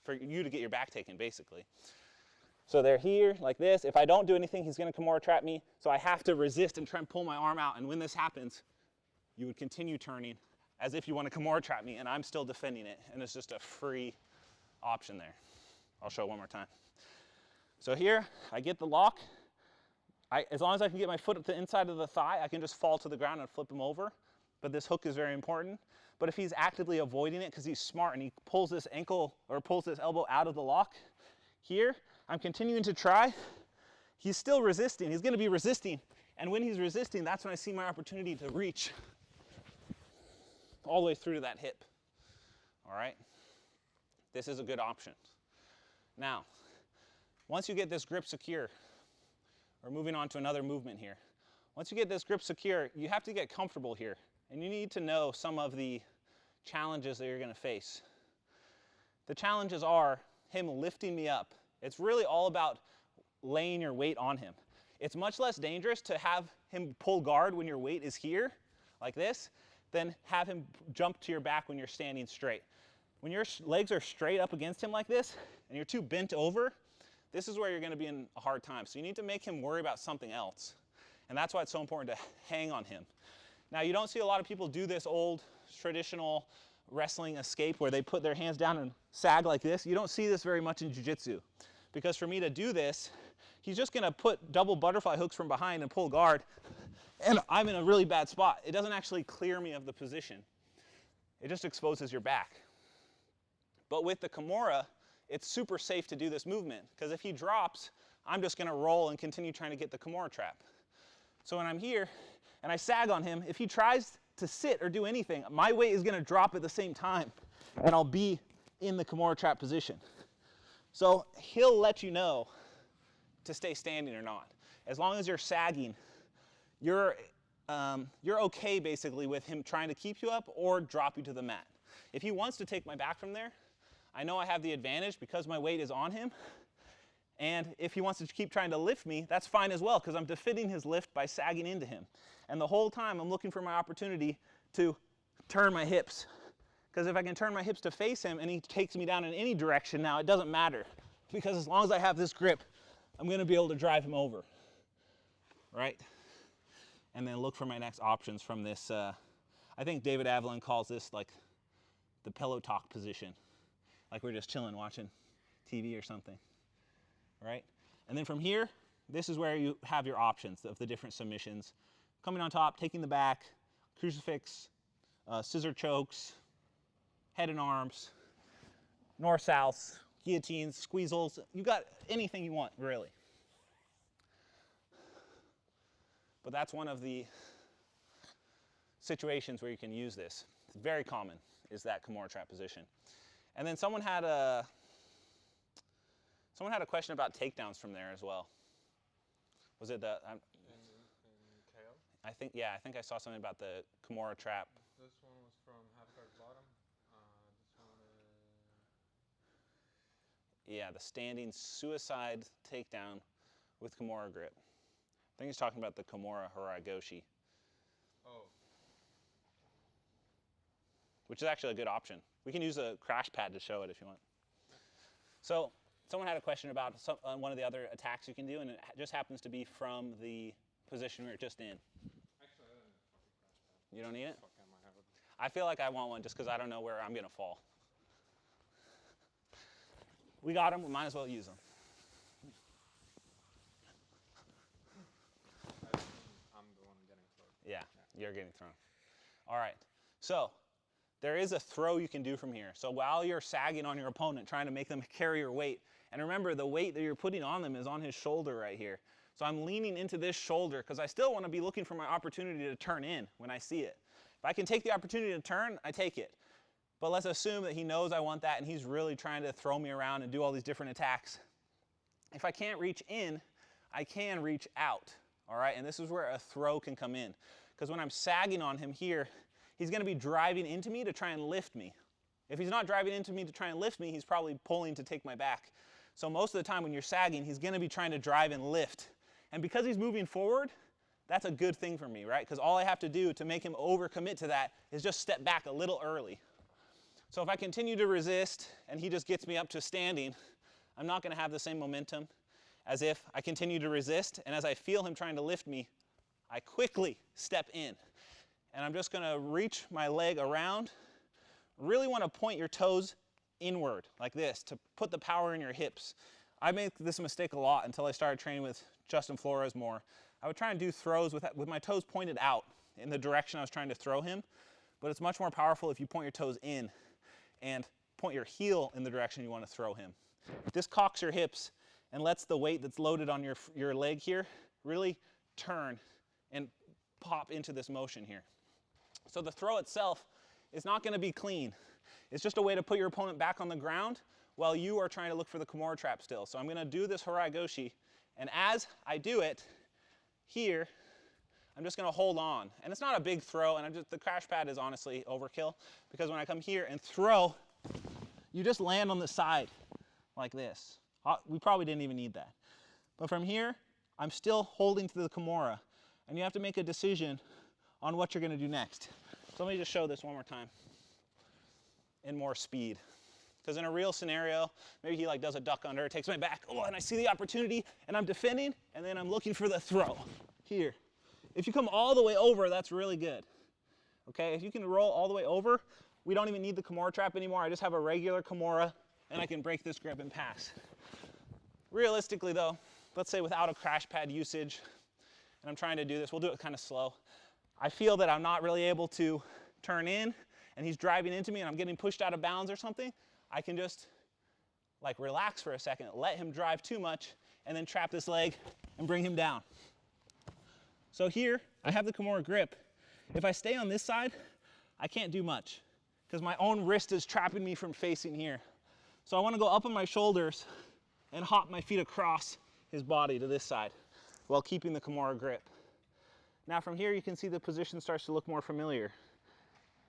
for you to get your back taken, basically. So they're here, like this. If I don't do anything, he's gonna Kimura trap me, so I have to resist and try and pull my arm out, and when this happens, you would continue turning as if you want to Kimura trap me, and I'm still defending it, and it's just a free option there. I'll show it one more time. So here, I get the lock. As long as I can get my foot at the inside of the thigh, I can just fall to the ground and flip him over. But this hook is very important. But if he's actively avoiding it because he's smart and he pulls this ankle or pulls this elbow out of the lock, here, I'm continuing to try. He's still resisting. He's going to be resisting. And when he's resisting, that's when I see my opportunity to reach all the way through to that hip. All right? This is a good option. Now, once you get this grip secure, we're moving on to another movement here. Once you get this grip secure, you have to get comfortable here. And you need to know some of the challenges that you're going to face. The challenges are him lifting me up. It's really all about laying your weight on him. It's much less dangerous to have him pull guard when your weight is here, like this, than have him jump to your back when you're standing straight. When your legs are straight up against him like this, and you're too bent over, this is where you're going to be in a hard time. So you need to make him worry about something else. And that's why it's so important to hang on him. Now, you don't see a lot of people do this old traditional wrestling escape where they put their hands down and sag like this. You don't see this very much in jiu-jitsu. Because for me to do this, he's just going to put double butterfly hooks from behind and pull guard. And I'm in a really bad spot. It doesn't actually clear me of the position. It just exposes your back. But with the Kimura, it's super safe to do this movement. Because if he drops, I'm just going to roll and continue trying to get the Kimura trap. So when I'm here and I sag on him, if he tries to sit or do anything, my weight is going to drop at the same time, and I'll be in the Kimura trap position. So he'll let you know to stay standing or not. As long as you're sagging, you're okay basically with him trying to keep you up or drop you to the mat. If he wants to take my back from there, I know I have the advantage because my weight is on him. And if he wants to keep trying to lift me, that's fine as well, because I'm defending his lift by sagging into him. And the whole time I'm looking for my opportunity to turn my hips. Because if I can turn my hips to face him and he takes me down in any direction now, it doesn't matter. Because as long as I have this grip, I'm going to be able to drive him over. Right? And then look for my next options from this. I think David Avalon calls this like the pillow talk position. Like we're just chilling watching TV or something. Right? And then from here, this is where you have your options of the different submissions. Coming on top, taking the back, crucifix, scissor chokes, head and arms, north-south, guillotines, squeezels. You got anything you want, really. But that's one of the situations where you can use this. It's very common, is that Kimura trap position. And then someone had a question about takedowns from there as well. Was it the? In KO? I think I saw something about the Kimura trap. This one was from half guard bottom. This one is... Yeah, the standing suicide takedown with Kimura grip. I think he's talking about the Kimura Haragoshi, Oh. which is actually a good option. We can use a crash pad to show it if you want. So someone had a question about one of the other attacks you can do, and it just happens to be from the position we were just in. Actually, I don't need a fucking crash pad. You don't need it? Fuck, I might have it. I feel like I want one just because I don't know where I'm going to fall. We got them, we might as well use them. I'm the one getting thrown. Yeah, you're getting thrown. All right, so there is a throw you can do from here. So while you're sagging on your opponent, trying to make them carry your weight, and remember the weight that you're putting on them is on his shoulder right here. So I'm leaning into this shoulder because I still want to be looking for my opportunity to turn in when I see it. If I can take the opportunity to turn, I take it. but let's assume that he knows I want that and he's really trying to throw me around and do all these different attacks. If I can't reach in, I can reach out, all right? And this is where a throw can come in. Because when I'm sagging on him here, he's going to be driving into me to try and lift me. If he's not driving into me to try and lift me, he's probably pulling to take my back. So most of the time when you're sagging, he's going to be trying to drive and lift. And because he's moving forward, that's a good thing for me, right? Because all I have to do to make him overcommit to that is just step back a little early. So if I continue to resist and he just gets me up to standing, I'm not going to have the same momentum as if I continue to resist, and as I feel him trying to lift me, I quickly step in. And I'm just going to reach my leg around. Really want to point your toes inward like this to put the power in your hips. I made this mistake a lot until I started training with Justin Flores more. I would try and do throws with my toes pointed out in the direction I was trying to throw him, but it's much more powerful if you point your toes in and point your heel in the direction you want to throw him. This cocks your hips and lets the weight that's loaded on your leg here really turn and pop into this motion here. So the throw itself is not going to be clean. It's just a way to put your opponent back on the ground while you are trying to look for the Kimura Trap still. So I'm going to do this Harai Goshi, and as I do it here, I'm just going to hold on. And it's not a big throw, and the crash pad is honestly overkill, because when I come here and throw, you just land on the side like this. We probably didn't even need that. But from here, I'm still holding to the Kimura, and you have to make a decision on what you're going to do next. So let me just show this one more time in more speed. Because in a real scenario, maybe he like does a duck under, takes my back, oh, and I see the opportunity, and I'm defending, and then I'm looking for the throw here. If you come all the way over, that's really good. Okay, if you can roll all the way over, we don't even need the Kimura Trap anymore. I just have a regular Kimura, and I can break this grip and pass. Realistically though, let's say without a crash pad usage, and I'm trying to do this, we'll do it kind of slow. I feel that I'm not really able to turn in, and he's driving into me, and I'm getting pushed out of bounds or something. I can just like relax for a second, let him drive too much, and then trap this leg and bring him down. So here, I have the Kimura grip. If I stay on this side, I can't do much because my own wrist is trapping me from facing here. So I want to go up on my shoulders and hop my feet across his body to this side while keeping the Kimura grip. Now from here, you can see the position starts to look more familiar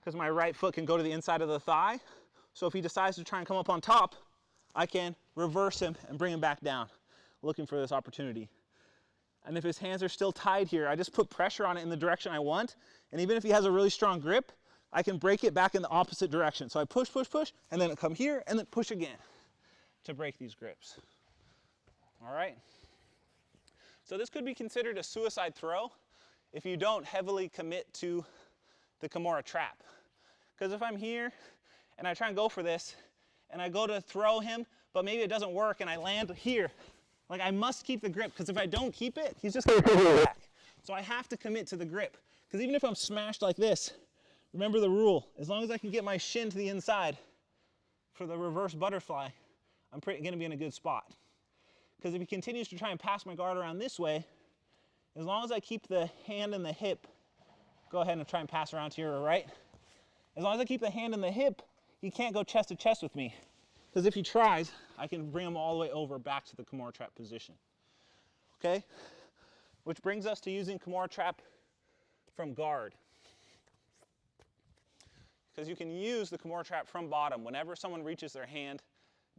because my right foot can go to the inside of the thigh. So if he decides to try and come up on top, I can reverse him and bring him back down, looking for this opportunity. And if his hands are still tied here, I just put pressure on it in the direction I want. And even if he has a really strong grip, I can break it back in the opposite direction. So I push, push, push, and then come here and then push again to break these grips. All right? So this could be considered a suicide throw if you don't heavily commit to the Kimura Trap. Because if I'm here and I try and go for this and I go to throw him, but maybe it doesn't work and I land here, like I must keep the grip, because if I don't keep it, he's just going to pull me back. So I have to commit to the grip. Because even if I'm smashed like this, remember the rule, as long as I can get my shin to the inside for the reverse butterfly, I'm going to be in a good spot. Because if he continues to try and pass my guard around this way, as long as I keep the hand and the hip, go ahead and try and pass around to your right. As long as I keep the hand and the hip, he can't go chest to chest with me. Because if he tries, I can bring him all the way over back to the Kimura Trap position. Okay? Which brings us to using Kimura Trap from guard. Because you can use the Kimura Trap from bottom whenever someone reaches their hand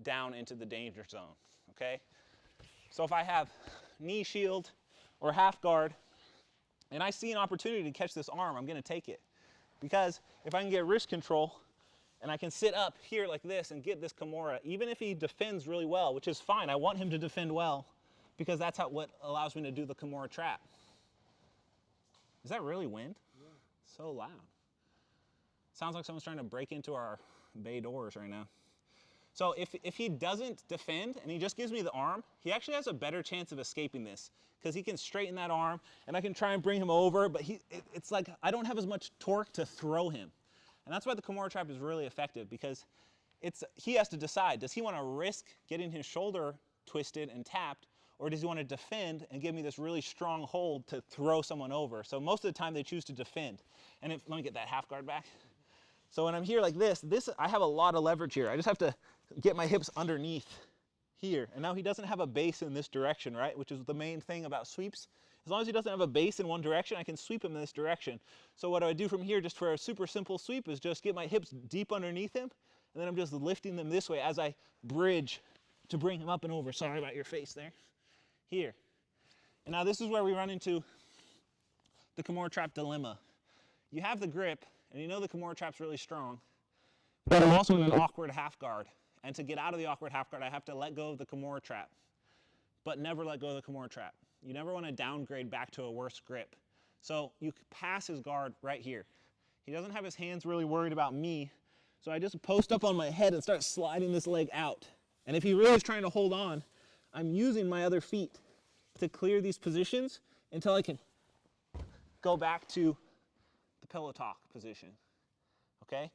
down into the danger zone. Okay? So if I have knee shield or half guard, and I see an opportunity to catch this arm, I'm going to take it. Because if I can get wrist control, and I can sit up here like this and get this Kimura, even if he defends really well, which is fine. I want him to defend well, because that's what allows me to do the Kimura Trap. Is that really wind? Yeah. So loud. Sounds like someone's trying to break into our bay doors right now. So if he doesn't defend and he just gives me the arm, he actually has a better chance of escaping this, because he can straighten that arm and I can try and bring him over, but it's like I don't have as much torque to throw him. And that's why the Kimura Trap is really effective, because he has to decide, does he want to risk getting his shoulder twisted and tapped, or does he want to defend and give me this really strong hold to throw someone over? So most of the time they choose to defend. And let me get that half guard back. So when I'm here like this, I have a lot of leverage here. I just have to get my hips underneath here. And now he doesn't have a base in this direction, right? Which is the main thing about sweeps. As long as he doesn't have a base in one direction, I can sweep him in this direction. So what I do from here, just for a super simple sweep, is just get my hips deep underneath him, and then I'm just lifting them this way as I bridge to bring him up and over. Sorry about your face there. Here. And now this is where we run into the Kimura Trap dilemma. You have the grip, and you know the Kimura Trap's really strong, but I'm also in an awkward half guard. And to get out of the awkward half guard, I have to let go of the Kimura Trap, but never let go of the Kimura Trap. You never want to downgrade back to a worse grip. So you pass his guard right here. He doesn't have his hands really worried about me, so I just post up on my head and start sliding this leg out. And if he really is trying to hold on, I'm using my other feet to clear these positions until I can go back to the pillow talk position, okay?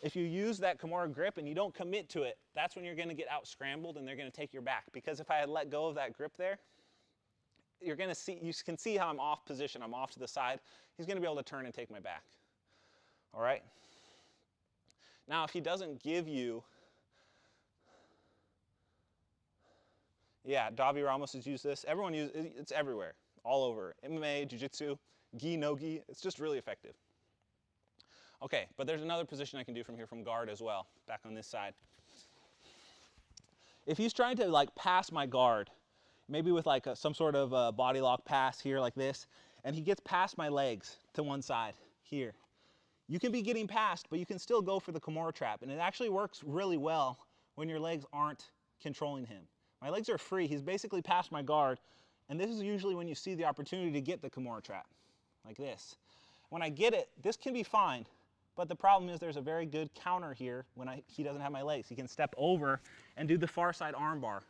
If you use that Kimura grip and you don't commit to it, that's when you're gonna get out scrambled and they're gonna take your back. Because if I had let go of that grip there, you can see how I'm off position, I'm off to the side. He's gonna be able to turn and take my back, all right? Now, if he doesn't give you, yeah, Davi Ramos has used this. Everyone uses it, it's everywhere, all over. MMA, jiu-jitsu, gi, no gi, it's just really effective. Okay, but there's another position I can do from here from guard as well, back on this side. If he's trying to like pass my guard, maybe with like some sort of body lock pass here like this, and he gets past my legs to one side here. You can be getting past, but you can still go for the Kimura Trap, and it actually works really well when your legs aren't controlling him. My legs are free, he's basically past my guard, and this is usually when you see the opportunity to get the Kimura Trap, like this. When I get it, this can be fine, but the problem is there's a very good counter here when he doesn't have my legs. He can step over and do the far side armbar,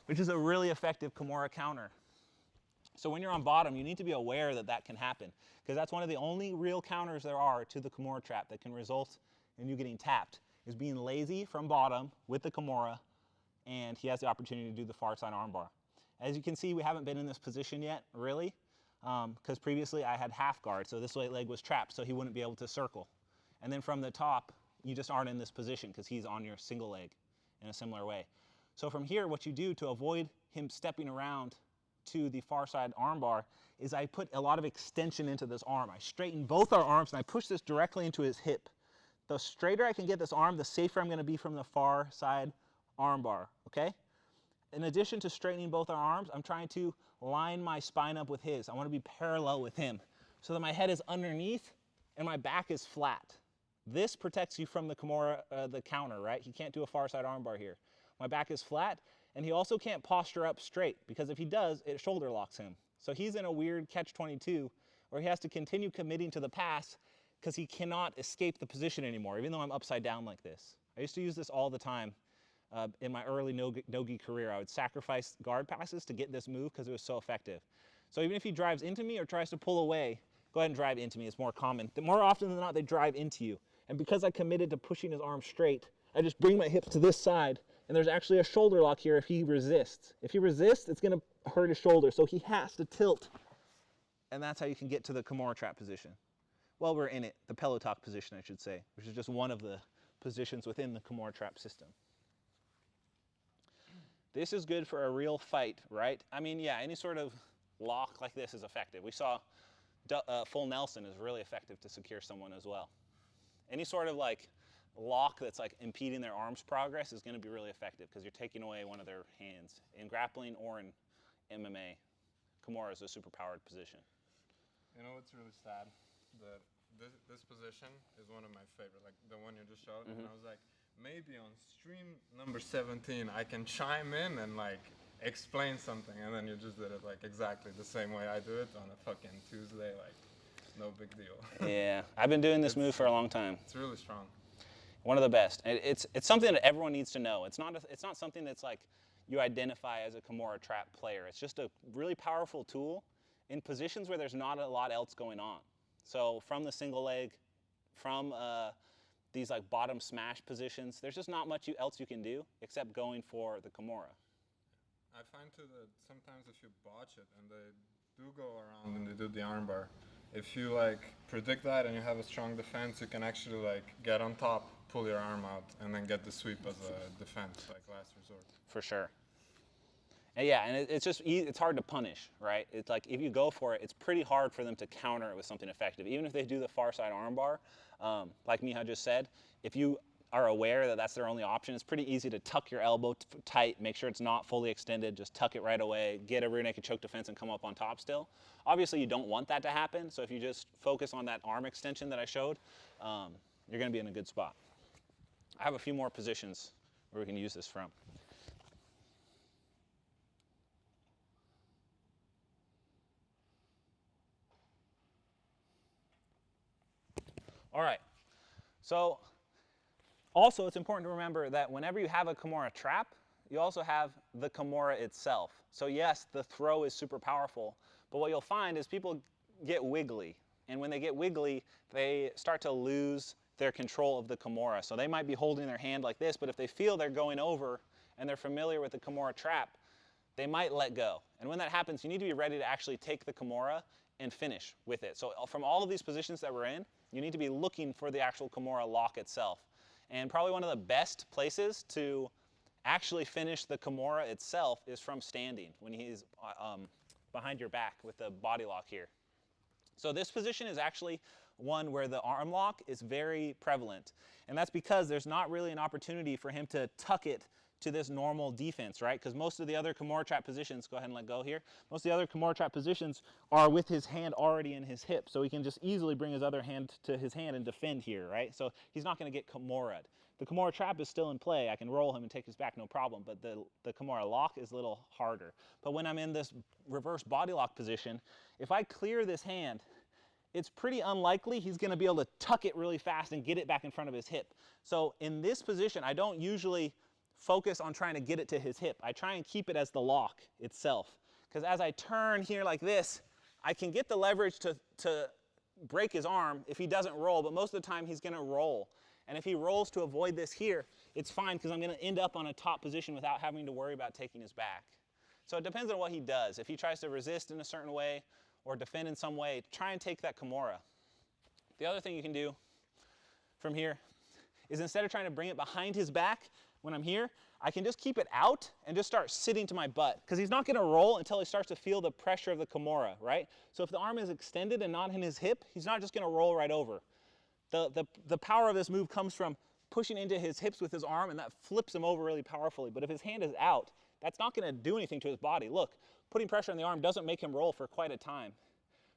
which is a really effective Kimura counter. So when you're on bottom, you need to be aware that that can happen, because that's one of the only real counters there are to the Kimura Trap that can result in you getting tapped, is being lazy from bottom with the Kimura, and he has the opportunity to do the far side armbar. As you can see, we haven't been in this position yet, really, because previously I had half guard, so this leg was trapped, so he wouldn't be able to circle. And then from the top, you just aren't in this position because he's on your single leg in a similar way. So from here, what you do to avoid him stepping around to the far side armbar is I put a lot of extension into this arm. I straighten both our arms and I push this directly into his hip. The straighter I can get this arm, the safer I'm going to be from the far side armbar, okay? In addition to straightening both our arms, I'm trying to line my spine up with his. I want to be parallel with him so that my head is underneath and my back is flat. This protects you from the Kimura, the counter, right? He can't do a far side armbar here. My back is flat, and he also can't posture up straight, because if he does, it shoulder locks him. So he's in a weird catch-22 where he has to continue committing to the pass because he cannot escape the position anymore, even though I'm upside down like this. I used to use this all the time in my early no-gi career. I would sacrifice guard passes to get this move because it was so effective. So even if he drives into me or tries to pull away, go ahead and drive into me. It's more common. More often than not, they drive into you. And because I committed to pushing his arm straight, I just bring my hips to this side, and there's actually a shoulder lock here if he resists. If he resists, it's going to hurt his shoulder, so he has to tilt. And that's how you can get to the Kimura Trap position. Well, we're in it, the pillow talk position, I should say, which is just one of the positions within the Kimura Trap system. This is good for a real fight, right? I mean, yeah, any sort of lock like this is effective. We saw full Nelson is really effective to secure someone as well. Any sort of like lock that's like impeding their arm's progress is going to be really effective because you're taking away one of their hands. In grappling or in MMA, Kimura is a superpowered position. You know what's really sad? That this position is one of my favorite, like the one you just showed. And I was like, maybe on stream number 17 I can chime in and like explain something, and then you just did it like exactly the same way I do it on a fucking Tuesday, like no big deal. Yeah, I've been doing this move for a long time. It's really strong. One of the best. It's something that everyone needs to know. It's not something that's like you identify as a Kimura Trap player. It's just a really powerful tool in positions where there's not a lot else going on. So from the single leg, from these like bottom smash positions, there's just not much else you can do except going for the Kimura. I find too that sometimes if you botch it and they do go around and they do the armbar, if you like predict that and you have a strong defense, you can actually like get on top, pull your arm out, and then get the sweep as a defense, like last resort. For sure. And yeah, and it's just it's hard to punish, right? It's like if you go for it, it's pretty hard for them to counter it with something effective. Even if they do the far side armbar, like Miha just said, if you are aware that that's their only option, it's pretty easy to tuck your elbow tight, make sure it's not fully extended, just tuck it right away, get a rear naked choke defense and come up on top still. Obviously, you don't want that to happen, so if you just focus on that arm extension that I showed, you're going to be in a good spot. I have a few more positions where we can use this from. All right, so also it's important to remember that whenever you have a Kimura trap, you also have the Kimura itself. So yes, the throw is super powerful, but what you'll find is people get wiggly. And when they get wiggly, they start to lose their control of the Kimura. So they might be holding their hand like this, but if they feel they're going over and they're familiar with the Kimura trap, they might let go. And when that happens, you need to be ready to actually take the Kimura and finish with it. So from all of these positions that we're in, you need to be looking for the actual Kimura lock itself. And probably one of the best places to actually finish the Kimura itself is from standing, when he's behind your back with the body lock here. So this position is actually one where the arm lock is very prevalent. And that's because there's not really an opportunity for him to tuck it to this normal defense, right? Because most of the other Kimura trap positions, go ahead and let go here, most of the other Kimura trap positions are with his hand already in his hip, so he can just easily bring his other hand to his hand and defend here, right? So he's not going to get Kimura'd. The Kimura trap is still in play. I can roll him and take his back, no problem, but the Kimura lock is a little harder. But when I'm in this reverse body lock position, if I clear this hand, it's pretty unlikely he's going to be able to tuck it really fast and get it back in front of his hip. So in this position, I don't usually focus on trying to get it to his hip. I try and keep it as the lock itself. Because as I turn here like this, I can get the leverage to break his arm if he doesn't roll, but most of the time he's going to roll. And if he rolls to avoid this here, it's fine because I'm going to end up on a top position without having to worry about taking his back. So it depends on what he does. If he tries to resist in a certain way or defend in some way, try and take that Kimura. The other thing you can do from here is instead of trying to bring it behind his back, when I'm here, I can just keep it out and just start sitting to my butt because he's not going to roll until he starts to feel the pressure of the Kimura, right? So if the arm is extended and not in his hip, he's not just going to roll right over. The power of this move comes from pushing into his hips with his arm, and that flips him over really powerfully. But if his hand is out, that's not going to do anything to his body. Look, putting pressure on the arm doesn't make him roll for quite a time.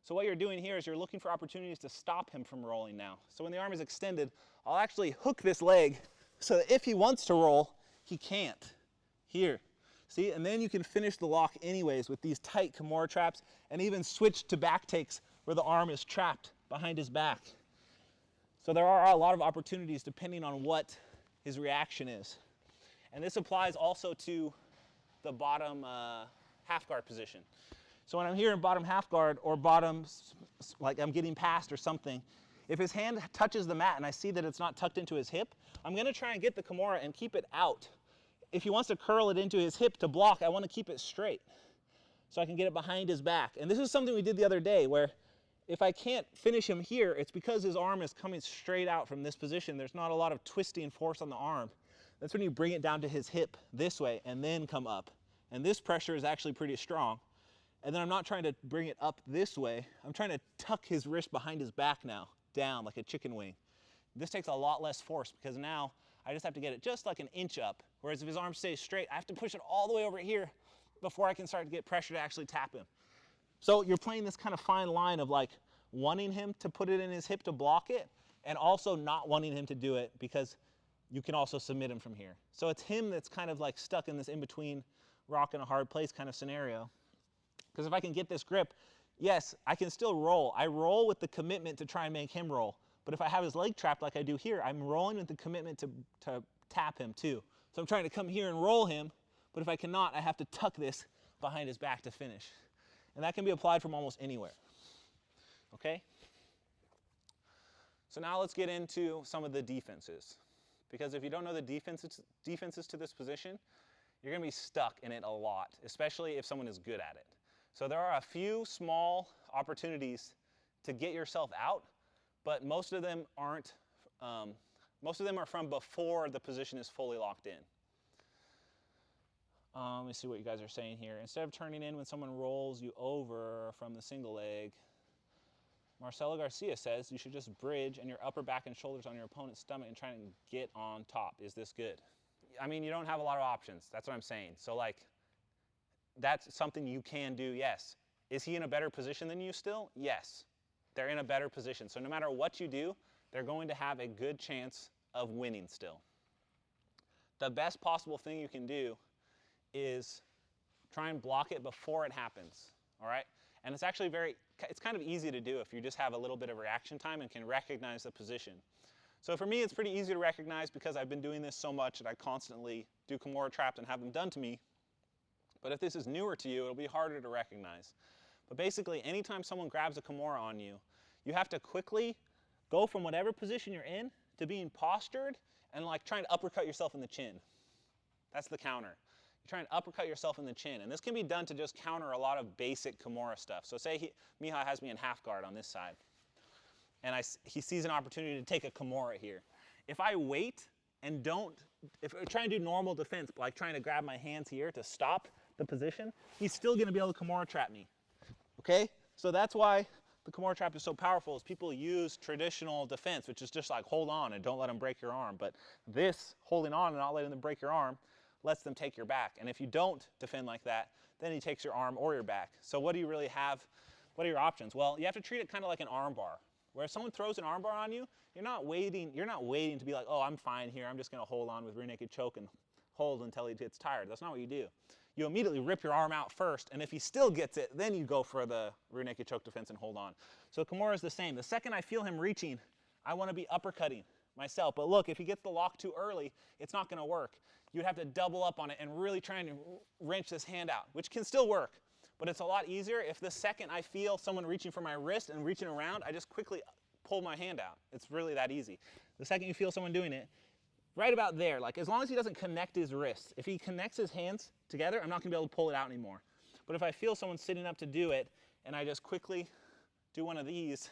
So what you're doing here is you're looking for opportunities to stop him from rolling now. So when the arm is extended, I'll actually hook this leg so that if he wants to roll, he can't. Here. See, and then you can finish the lock anyways with these tight Kimura traps and even switch to back takes where the arm is trapped behind his back. So there are a lot of opportunities depending on what his reaction is. And this applies also to the bottom half guard position. So when I'm here in bottom half guard or bottom, like I'm getting past or something, if his hand touches the mat and I see that it's not tucked into his hip, I'm going to try and get the Kimura and keep it out. If he wants to curl it into his hip to block, I want to keep it straight so I can get it behind his back. And this is something we did the other day where if I can't finish him here, it's because his arm is coming straight out from this position. There's not a lot of twisting force on the arm. That's when you bring it down to his hip this way and then come up. And this pressure is actually pretty strong. And then I'm not trying to bring it up this way. I'm trying to tuck his wrist behind his back now, down like a chicken wing. This takes a lot less force because now I just have to get it just like an inch up. Whereas if his arm stays straight, I have to push it all the way over here before I can start to get pressure to actually tap him. So you're playing this kind of fine line of like wanting him to put it in his hip to block it and also not wanting him to do it because you can also submit him from here. So it's him that's kind of like stuck in this in-between rock and a hard place kind of scenario. Because if I can get this grip, yes, I can still roll. I roll with the commitment to try and make him roll. But if I have his leg trapped like I do here, I'm rolling with the commitment to tap him too. So I'm trying to come here and roll him, but if I cannot, I have to tuck this behind his back to finish. And that can be applied from almost anywhere. Okay? So now let's get into some of the defenses. Because if you don't know the defenses to this position, you're going to be stuck in it a lot, especially if someone is good at it. So there are a few small opportunities to get yourself out, but most of them aren't. Most of them are from before the position is fully locked in. Let me see what you guys are saying here. Instead of turning in when someone rolls you over from the single leg, Marcelo Garcia says you should just bridge and your upper back and shoulders on your opponent's stomach and try and get on top. Is this good? I mean, you don't have a lot of options. That's what I'm saying. So, like, that's something you can do, yes. Is he in a better position than you still? Yes. They're in a better position. So no matter what you do, they're going to have a good chance of winning still. The best possible thing you can do is try and block it before it happens, all right? And it's actually it's kind of easy to do if you just have a little bit of reaction time and can recognize the position. So for me, it's pretty easy to recognize because I've been doing this so much that I constantly do Kimura traps and have them done to me. But if this is newer to you, it'll be harder to recognize. But basically, anytime someone grabs a Kimura on you, you have to quickly go from whatever position you're in to being postured and like trying to uppercut yourself in the chin. That's the counter. You try and uppercut yourself in the chin. And this can be done to just counter a lot of basic Kimura stuff. So say Miha has me in half guard on this side, and he sees an opportunity to take a Kimura here. If I wait and if I try and do normal defense, like trying to grab my hands here to stop the position, he's still going to be able to Kimura trap me. Okay? So that's why the Kimura trap is so powerful, is people use traditional defense, which is just like hold on and don't let them break your arm. But this, holding on and not letting them break your arm, lets them take your back. And if you don't defend like that, then he takes your arm or your back. So what do you really have? What are your options? Well, you have to treat it kind of like an arm bar. Where if someone throws an arm bar on you, you're not waiting to be like, oh, I'm fine here, I'm just going to hold on with rear naked choke and hold until he gets tired. That's not what you do. You immediately rip your arm out first, and if he still gets it, then you go for the rear naked choke defense and hold on. So Kimura is the same. The second I feel him reaching, I want to be uppercutting myself. But look, if he gets the lock too early, it's not going to work. You'd have to double up on it and really try and wrench this hand out, which can still work. But it's a lot easier if the second I feel someone reaching for my wrist and reaching around, I just quickly pull my hand out. It's really that easy. The second you feel someone doing it, right about there, like as long as he doesn't connect his wrists, if he connects his hands together, I'm not going to be able to pull it out anymore. But if I feel someone sitting up to do it and I just quickly do one of these,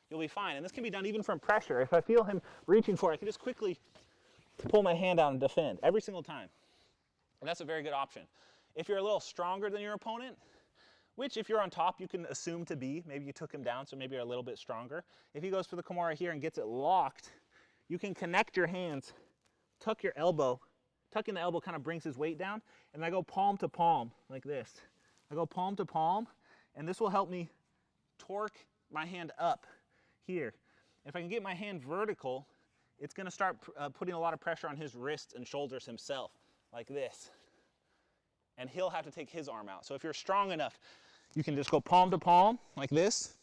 you'll be fine. And this can be done even from pressure. If I feel him reaching for it, I can just quickly pull my hand out and defend every single time. And that's a very good option. If you're a little stronger than your opponent, which if you're on top you can assume to be, maybe you took him down so maybe you're a little bit stronger. If he goes for the Kimura here and gets it locked, you can connect your hands, tuck your elbow. Tucking the elbow kind of brings his weight down, and I go palm to palm like this. I go palm to palm, and this will help me torque my hand up here. If I can get my hand vertical, it's going to start putting a lot of pressure on his wrists and shoulders himself, like this. And he'll have to take his arm out. So if you're strong enough, you can just go palm to palm like this,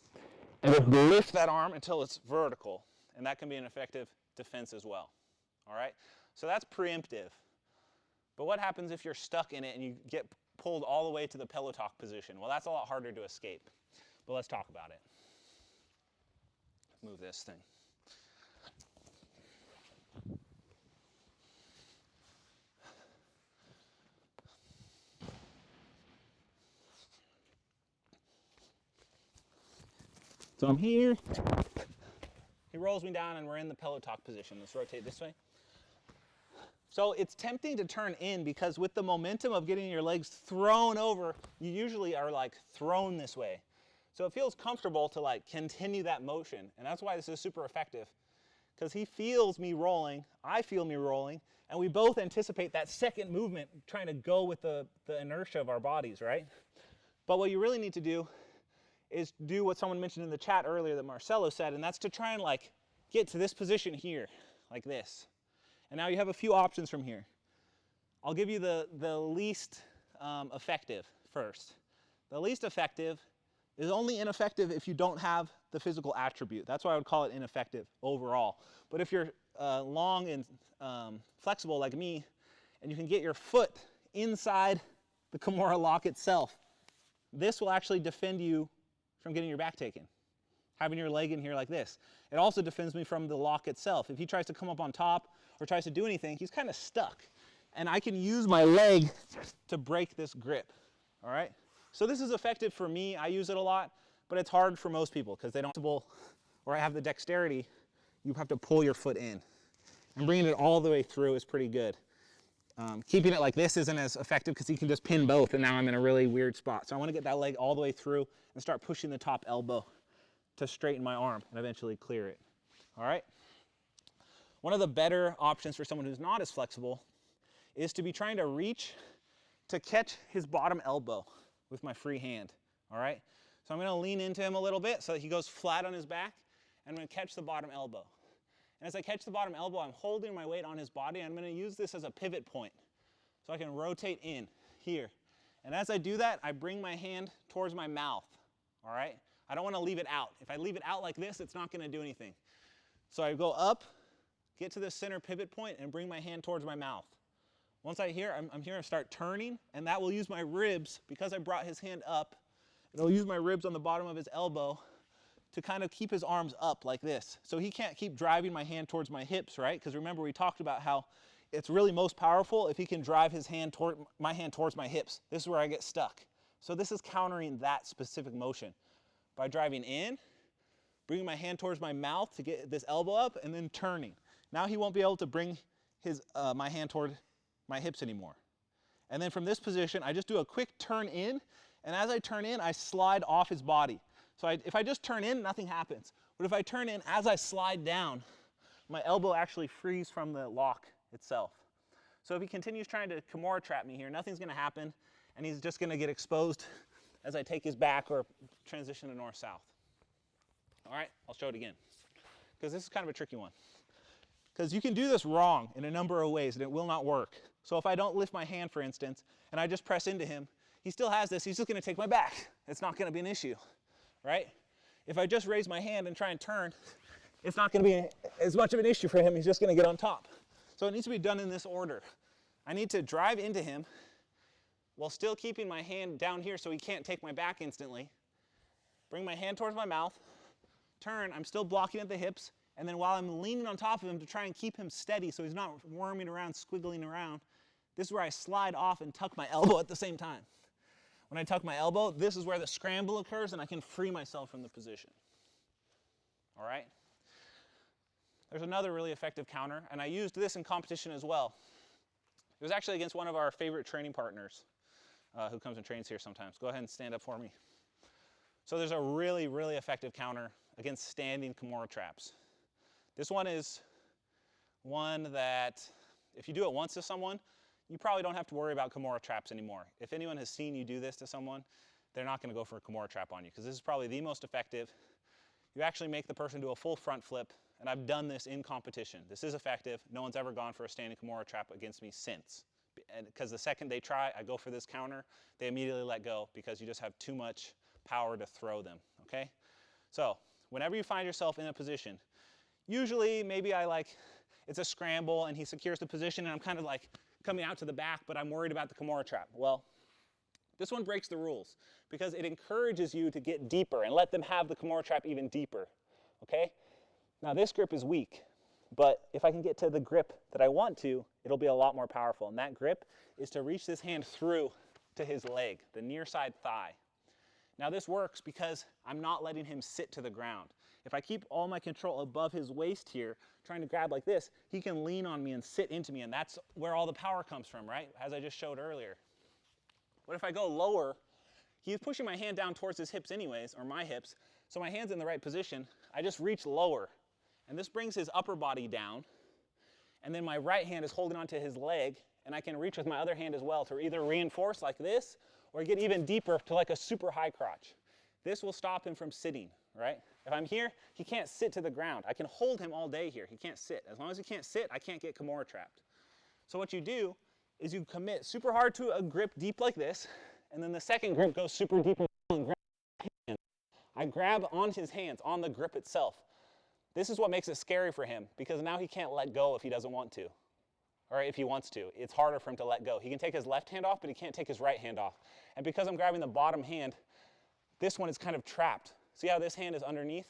and just lift that arm until it's vertical. And that can be an effective defense as well. All right? So that's preemptive. But what happens if you're stuck in it and you get pulled all the way to the pillow talk position? Well, that's a lot harder to escape. But let's talk about it. Move this thing. So I'm here. He rolls me down and we're in the pillow talk position. Let's rotate this way. So it's tempting to turn in because with the momentum of getting your legs thrown over, you usually are like thrown this way. So it feels comfortable to like continue that motion. And that's why this is super effective. Because he feels me rolling, I feel me rolling, and we both anticipate that second movement trying to go with the inertia of our bodies, right? But what you really need to do is do what someone mentioned in the chat earlier that Marcelo said, and that's to try and like get to this position here, like this. And now you have a few options from here. I'll give you the least effective first. The least effective is only ineffective if you don't have the physical attribute. That's why I would call it ineffective overall. But if you're long and flexible like me, and you can get your foot inside the Kimura lock itself, this will actually defend you from getting your back taken. Having your leg in here like this. It also defends me from the lock itself. If he tries to come up on top or tries to do anything, he's kind of stuck. And I can use my leg to break this grip, all right? So this is effective for me. I use it a lot. but it's hard for most people because they don't, or have the dexterity, you have to pull your foot in. And bringing it all the way through is pretty good. Keeping it like this isn't as effective because you can just pin both, and now I'm in a really weird spot. So I want to get that leg all the way through and start pushing the top elbow to straighten my arm and eventually clear it. All right? One of the better options for someone who's not as flexible is to be trying to reach to catch his bottom elbow with my free hand. All right? So I'm going to lean into him a little bit so that he goes flat on his back, and I'm going to catch the bottom elbow. And as I catch the bottom elbow, I'm holding my weight on his body. I'm going to use this as a pivot point so I can rotate in here. And as I do that, I bring my hand towards my mouth, all right? I don't want to leave it out. If I leave it out like this, it's not going to do anything. So I go up, get to the center pivot point, and bring my hand towards my mouth. Once I'm here, I start turning, and that will use my ribs, because I brought his hand up, it'll use my ribs on the bottom of his elbow to kind of keep his arms up like this. So he can't keep driving my hand towards my hips, right? Because remember, we talked about how it's really most powerful if he can drive his hand my hand towards my hips. This is where I get stuck. So this is countering that specific motion. By driving in, bringing my hand towards my mouth to get this elbow up, and then turning. Now he won't be able to bring my hand toward my hips anymore. And then from this position, I just do a quick turn in, and as I turn in, I slide off his body. So if I just turn in, nothing happens. But if I turn in, as I slide down, my elbow actually frees from the lock itself. So if he continues trying to Kimura trap me here, nothing's going to happen, and he's just going to get exposed as I take his back or transition to north-south. All right, I'll show it again, because this is kind of a tricky one. Because you can do this wrong in a number of ways, and it will not work. So if I don't lift my hand, for instance, and I just press into him, he still has this. He's just going to take my back. It's not going to be an issue. Right? If I just raise my hand and try and turn, it's not going to be as much of an issue for him. He's just going to get on top. So it needs to be done in this order. I need to drive into him while still keeping my hand down here so he can't take my back instantly. Bring my hand towards my mouth. Turn. I'm still blocking at the hips. And then while I'm leaning on top of him to try and keep him steady so he's not worming around, squiggling around, this is where I slide off and tuck my elbow at the same time. When I tuck my elbow, this is where the scramble occurs, and I can free myself from the position. All right? There's another really effective counter, and I used this in competition as well. It was actually against one of our favorite training partners who comes and trains here sometimes. Go ahead and stand up for me. So there's a really, really effective counter against standing Kimura traps. This one is one that if you do it once to someone, you probably don't have to worry about Kimura traps anymore. If anyone has seen you do this to someone, they're not going to go for a Kimura trap on you, because this is probably the most effective. You actually make the person do a full front flip, and I've done this in competition. This is effective. No one's ever gone for a standing Kimura trap against me since. Because the second they try, I go for this counter, they immediately let go because you just have too much power to throw them, okay? So whenever you find yourself in a position, usually maybe it's a scramble and he secures the position and I'm kind of like coming out to the back, but I'm worried about the Kimura trap. Well, this one breaks the rules because it encourages you to get deeper and let them have the Kimura trap even deeper, okay? Now this grip is weak, but if I can get to the grip that I want to, it'll be a lot more powerful. And that grip is to reach this hand through to his leg, the near side thigh. Now this works because I'm not letting him sit to the ground. If I keep all my control above his waist here, trying to grab like this, he can lean on me and sit into me, and that's where all the power comes from, right? As I just showed earlier. But if I go lower, he's pushing my hand down towards his hips anyways, or my hips, so my hand's in the right position. I just reach lower, and this brings his upper body down, and then my right hand is holding onto his leg, and I can reach with my other hand as well to either reinforce like this, or get even deeper to like a super high crotch. This will stop him from sitting, right? If I'm here, he can't sit to the ground. I can hold him all day here. He can't sit. As long as he can't sit, I can't get Kimura trapped. So what you do is you commit super hard to a grip deep like this, and then the second grip goes super deep and grab his hand. I grab on his hands, on the grip itself. This is what makes it scary for him, because now he can't let go if he doesn't want to. Or if he wants to. It's harder for him to let go. He can take his left hand off, but he can't take his right hand off. And because I'm grabbing the bottom hand, this one is kind of trapped. See how this hand is underneath?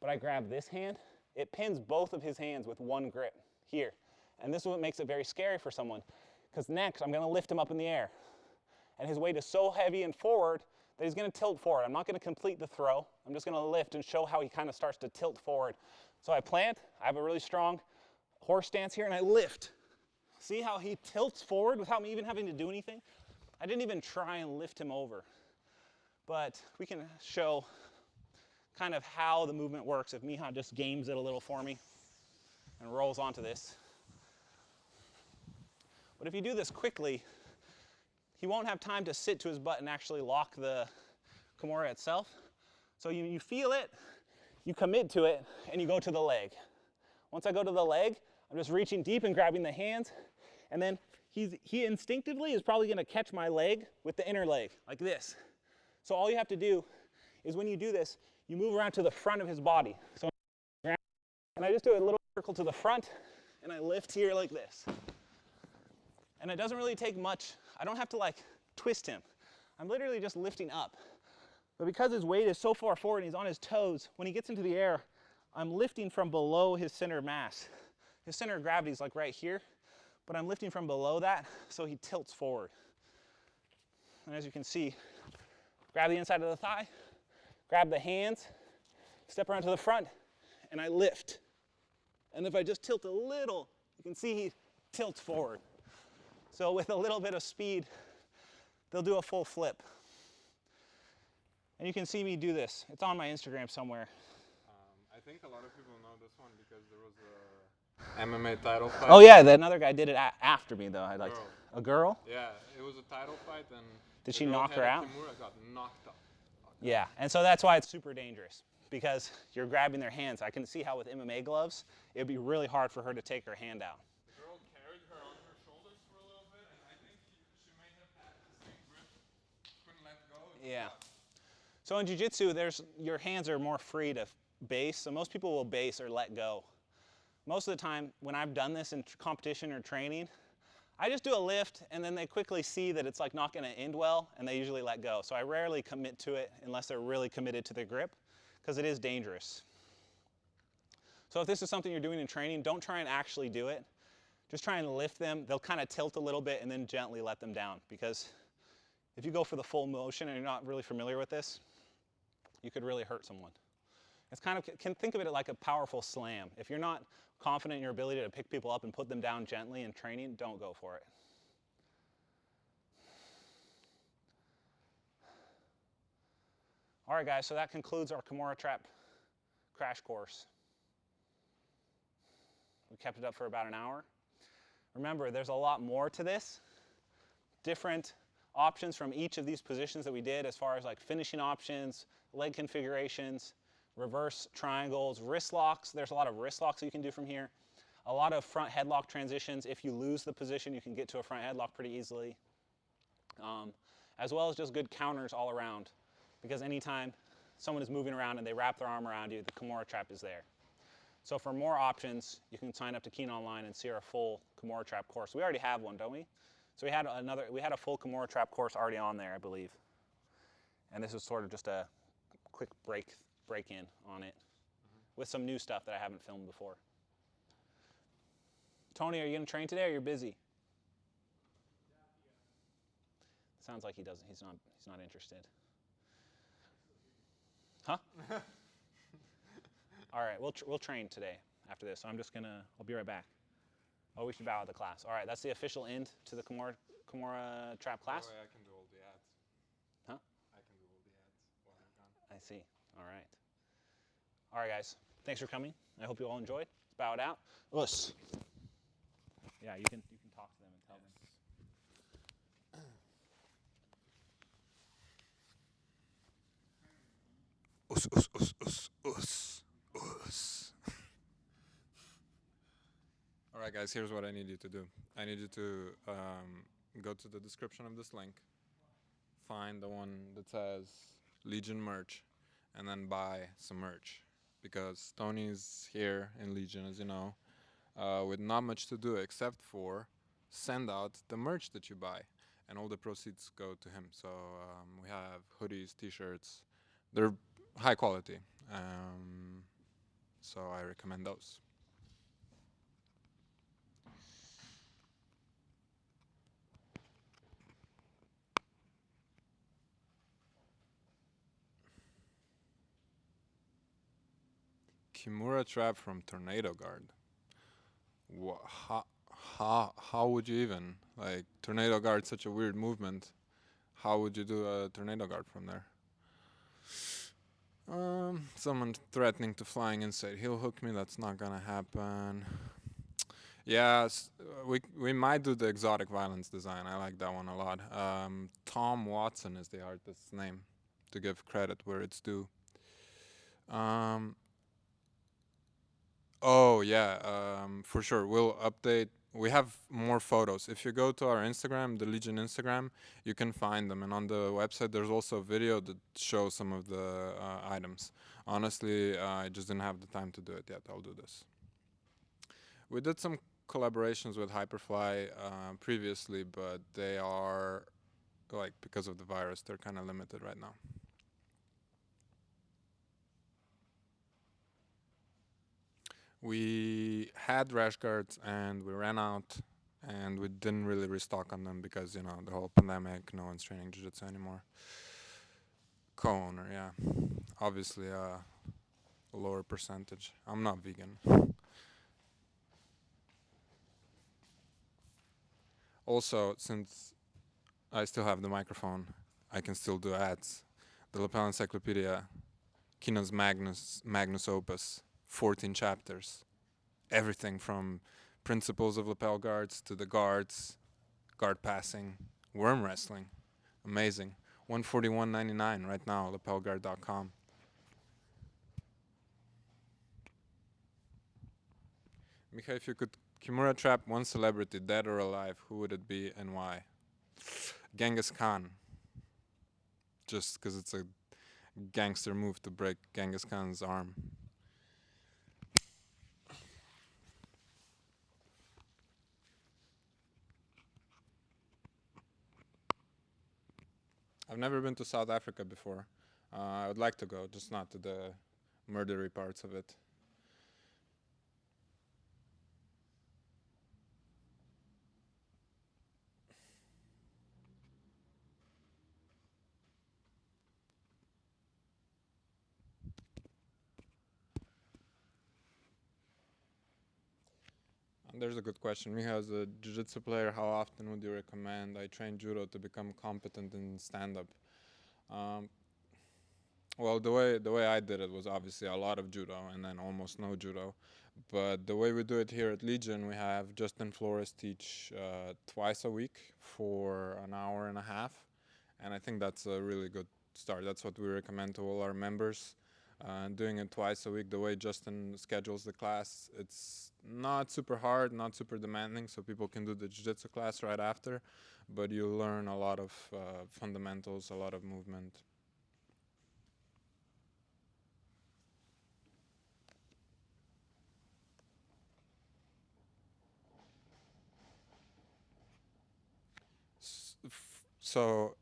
But I grab this hand. It pins both of his hands with one grip here. And this is what makes it very scary for someone. Because next, I'm going to lift him up in the air. And his weight is so heavy and forward that he's going to tilt forward. I'm not going to complete the throw. I'm just going to lift and show how he kind of starts to tilt forward. So I plant, I have a really strong horse stance here, and I lift. See how he tilts forward without me even having to do anything? I didn't even try and lift him over. But we can show kind of how the movement works if Miha just games it a little for me and rolls onto this. But if you do this quickly, he won't have time to sit to his butt and actually lock the Kimura itself. So you feel it, you commit to it, and you go to the leg. Once I go to the leg, I'm just reaching deep and grabbing the hands, and then he instinctively is probably going to catch my leg with the inner leg, like this. So all you have to do is when you do this, you move around to the front of his body. So, and I just do a little circle to the front, and I lift here like this. And it doesn't really take much. I don't have to like twist him. I'm literally just lifting up. But because his weight is so far forward and he's on his toes, when he gets into the air, I'm lifting from below his center of mass. His center of gravity is like right here, but I'm lifting from below that so he tilts forward. And as you can see, grab the inside of the thigh, grab the hands, step around to the front, and I lift. And if I just tilt a little, you can see he tilts forward. So with a little bit of speed, they'll do a full flip. And you can see me do this. It's on my Instagram somewhere. I think a lot of people know this one because there was a MMA title fight. Oh yeah, another guy did it after me though. A girl? Yeah, it was a title fight, and did she knock her out? Kimura got knocked out. Yeah, and so that's why it's super dangerous, because you're grabbing their hands. I can see how with MMA gloves, it would be really hard for her to take her hand out. The girl carried her on her shoulders for a little bit, and I think she may have had the same grip, couldn't let go. Yeah. So in jiu-jitsu, your hands are more free to base, so most people will base or let go. Most of the time, when I've done this in competition or training, I just do a lift, and then they quickly see that it's like not going to end well, and they usually let go. So I rarely commit to it unless they're really committed to their grip, because it is dangerous. So if this is something you're doing in training, don't try and actually do it. Just try and lift them. They'll kind of tilt a little bit, and then gently let them down, because if you go for the full motion and you're not really familiar with this, you could really hurt someone. It's kind of, can think of it like a powerful slam. If you're not confident in your ability to pick people up and put them down gently in training, don't go for it. All right, guys, so that concludes our Kimura Trap crash course. We kept it up for about an hour. Remember, there's a lot more to this. Different options from each of these positions that we did, as far as like finishing options, leg configurations, reverse triangles, wrist locks. There's a lot of wrist locks that you can do from here. A lot of front headlock transitions. If you lose the position, you can get to a front headlock pretty easily. As well as just good counters all around, because anytime someone is moving around and they wrap their arm around you, the Kimura Trap is there. So for more options, you can sign up to Keenan Online and see our full Kimura Trap course. We already have one, don't we? So we had a full Kimura Trap course already on there, I believe. And this is sort of just a quick break in on it with some new stuff that I haven't filmed before. Tony, are you going to train today, or you're busy? Sounds like he doesn't. He's not interested. Huh? All right, we'll train today after this. So I'll be right back. Oh, we should bow out the class. All right, that's the official end to the Kimura Trap class. Oh, I can do all the ads. Huh? I can do all the ads while you're gone. I see. All right. All right, guys. Thanks for coming. I hope you all enjoyed. Let's bow it out. Us. Yeah, you can talk to them and tell them. Us. All right, guys, here's what I need you to do. I need you to go to the description of this link, find the one that says Legion merch, and then buy some merch. Because Tony's here in Legion, as you know, with not much to do except for send out the merch that you buy, and all the proceeds go to him. So we have hoodies, t-shirts. They're high quality, so I recommend those. Kimura Trap from Tornado Guard. How would you even? Like, Tornado Guard's such a weird movement. How would you do a Tornado Guard from there? Someone threatening to flying inside. He'll hook me. That's not gonna happen. Yeah, we might do the exotic violence design. I like that one a lot. Tom Watson is the artist's name, to give credit where it's due. Oh yeah, for sure. We'll update. We have more photos. If you go to our Instagram, the Legion Instagram, you can find them. And on the website, there's also a video that shows some of the items. Honestly, I just didn't have the time to do it yet. I'll do this. We did some collaborations with Hyperfly previously, but they are, like, because of the virus, they're kind of limited right now. We had rash guards and we ran out, and we didn't really restock on them because, you know, the whole pandemic, no one's training jiu-jitsu anymore. Co-owner, yeah. Obviously a lower percentage. I'm not vegan. Also, since I still have the microphone, I can still do ads. The Lapel Encyclopedia, Keenan's Magnus Opus, 14 chapters. Everything from principles of lapel guards to the guards, guard passing, worm wrestling. Amazing. $141.99 right now, lapelguard.com. Mika, if you could Kimura Trap one celebrity, dead or alive, who would it be and why? Genghis Khan. Just because it's a gangster move to break Genghis Khan's arm. I've never been to South Africa before. I would like to go, just not to the murdery parts of it. There's a good question. Me as a jiu-jitsu player, how often would you recommend I train judo to become competent in stand-up? Well, the way I did it was obviously a lot of judo and then almost no judo. But the way we do it here at Legion, we have Justin Flores teach twice a week for an hour and a half, and I think that's a really good start. That's what we recommend to all our members. Doing it twice a week, the way Justin schedules the class, it's not super hard, not super demanding, so people can do the jiu-jitsu class right after, but you learn a lot of fundamentals, a lot of movement. So,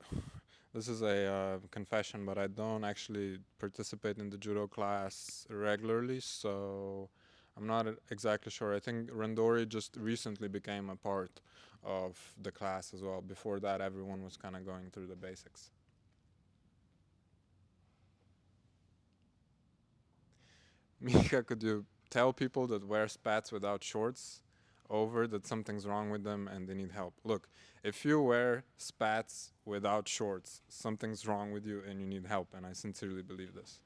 this is a confession, but I don't actually participate in the judo class regularly, so I'm not exactly sure. I think Randori just recently became a part of the class as well. Before that, everyone was kind of going through the basics. Mika, could you tell people that wear spats without shorts over that something's wrong with them and they need help? Look, if you wear spats without shorts, something's wrong with you and you need help, and I sincerely believe this.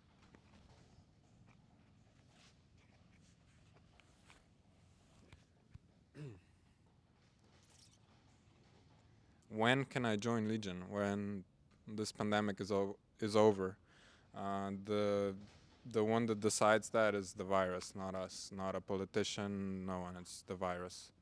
When can I join Legion? When this pandemic is over. The one that decides that is the virus, not us, not a politician, no one. It's the virus.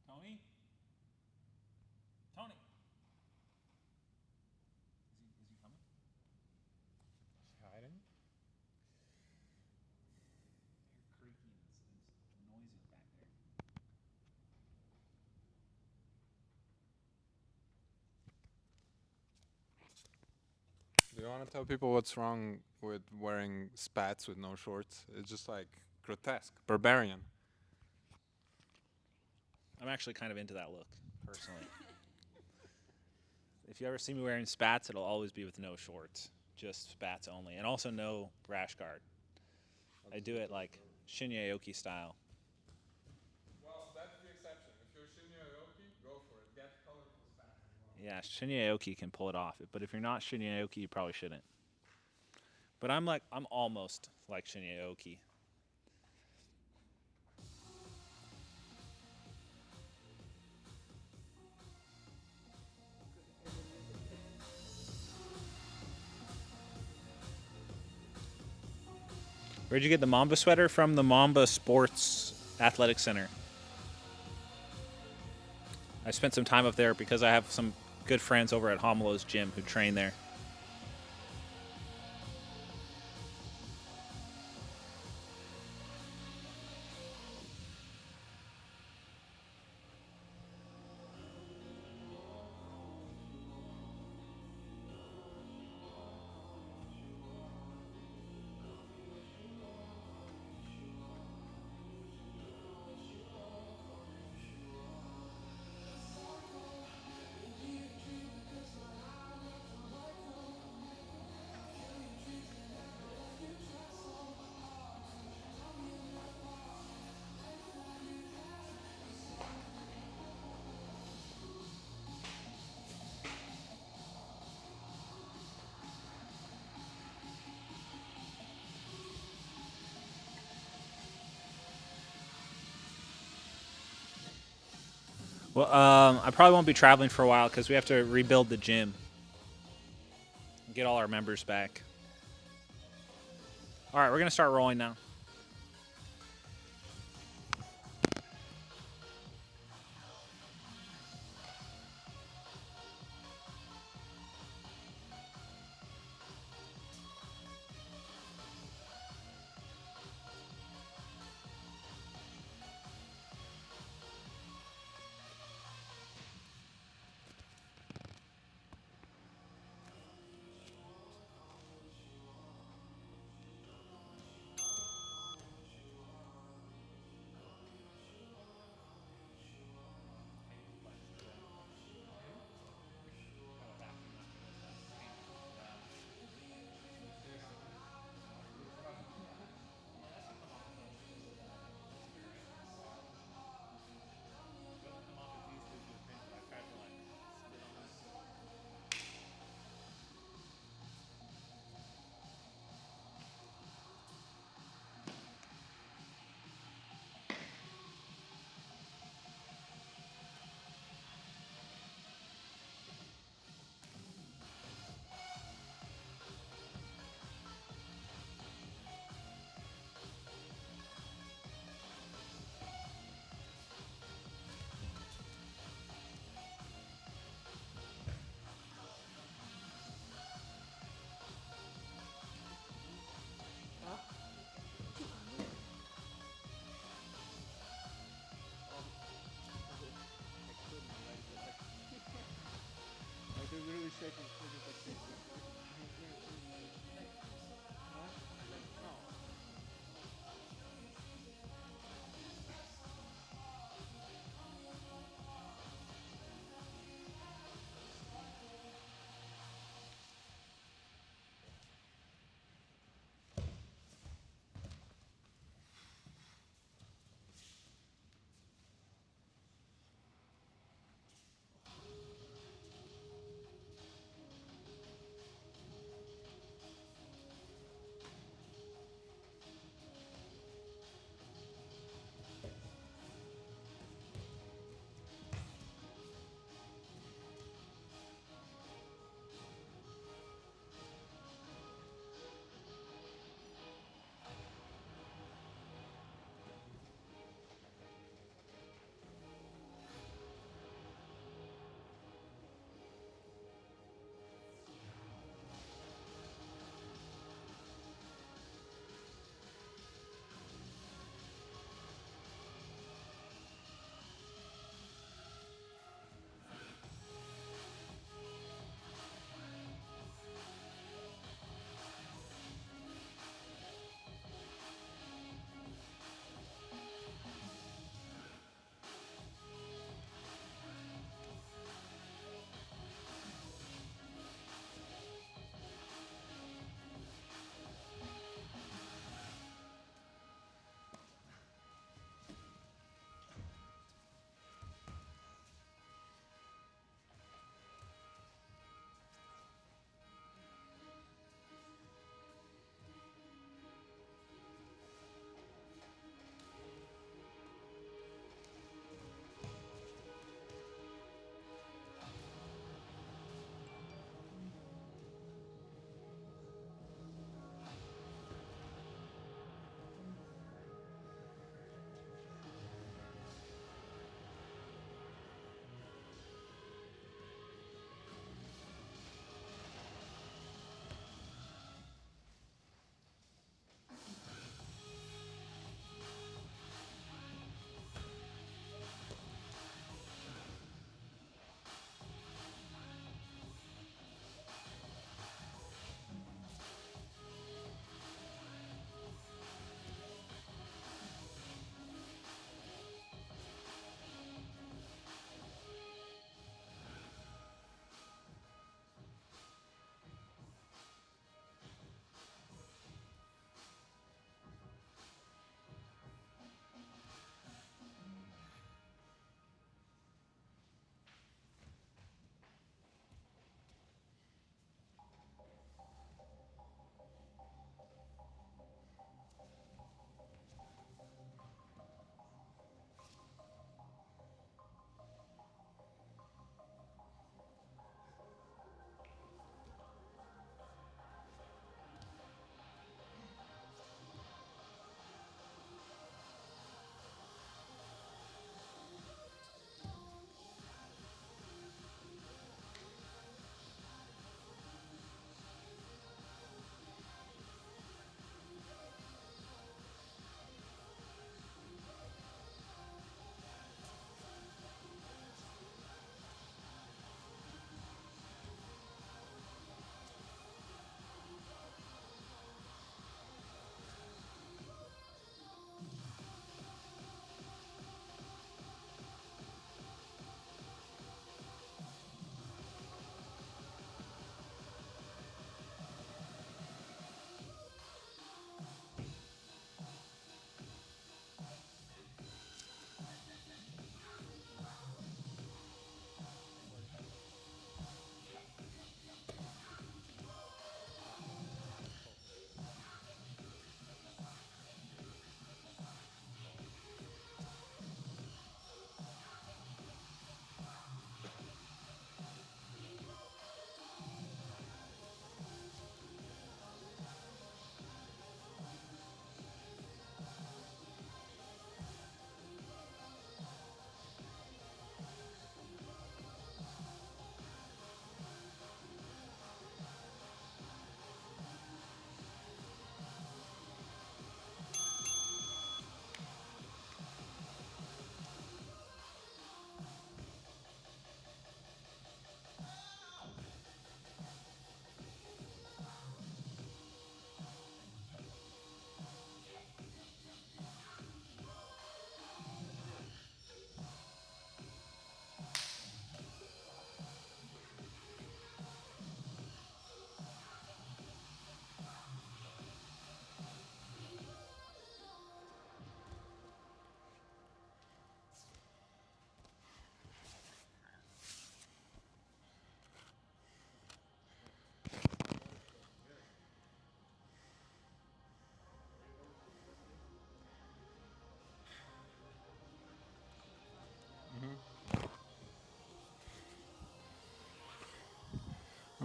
Tony? Tony? Is he coming? Is she hiding? You're creaking. It's noisy back there. Do you want to tell people what's wrong with wearing spats with no shorts? It's just like grotesque, barbarian. I'm actually kind of into that look, personally. If you ever see me wearing spats, it'll always be with no shorts, just spats only, and also no rash guard. I do it like Shinya Aoki style. Well, that's the exception. If you're Shinya Aoki, go for it. Get colorful spats as well. Yeah, Shinya Aoki can pull it off, but if you're not Shinya Aoki, you probably shouldn't. But I'm almost like Shinya Aoki. Where'd you get the Mamba sweater? From the Mamba Sports Athletic Center. I spent some time up there because I have some good friends over at Homelo's gym who train there. Well, I probably won't be traveling for a while because we have to rebuild the gym and get all our members back. All right, we're gonna start rolling now.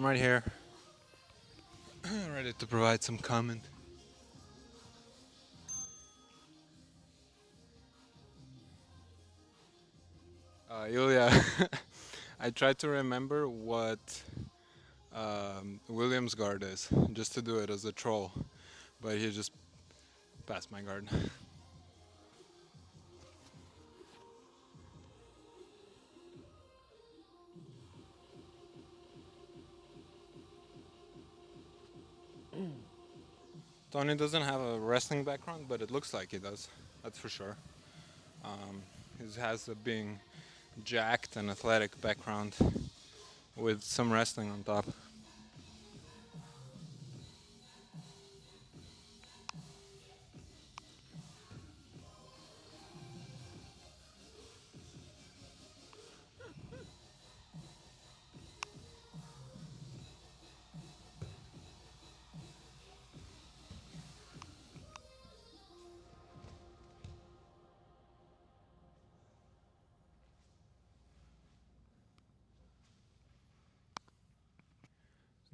I'm right here, ready to provide some comment. Ilya, I tried to remember what Williams guard is, just to do it as a troll, but he just passed my guard. Tony doesn't have a wrestling background, but it looks like he does. That's for sure. He has a being jacked and athletic background with some wrestling on top.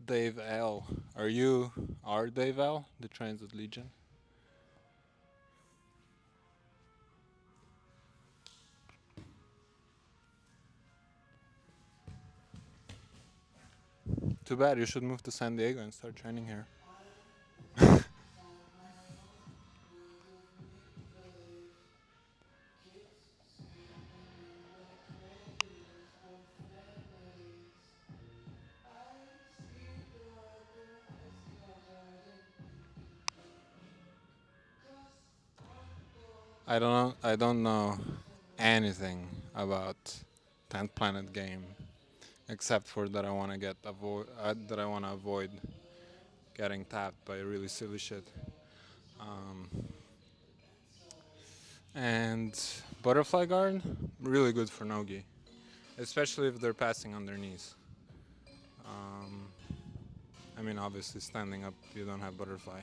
Dave L. Are you Dave L, the Transit Legion? Too bad, you should move to San Diego and start training here. I don't know anything about 10th Planet game except for that I want to avoid getting tapped by really silly shit. And butterfly guard, really good for nogi, especially if they're passing on their knees. I mean, obviously standing up, you don't have butterfly,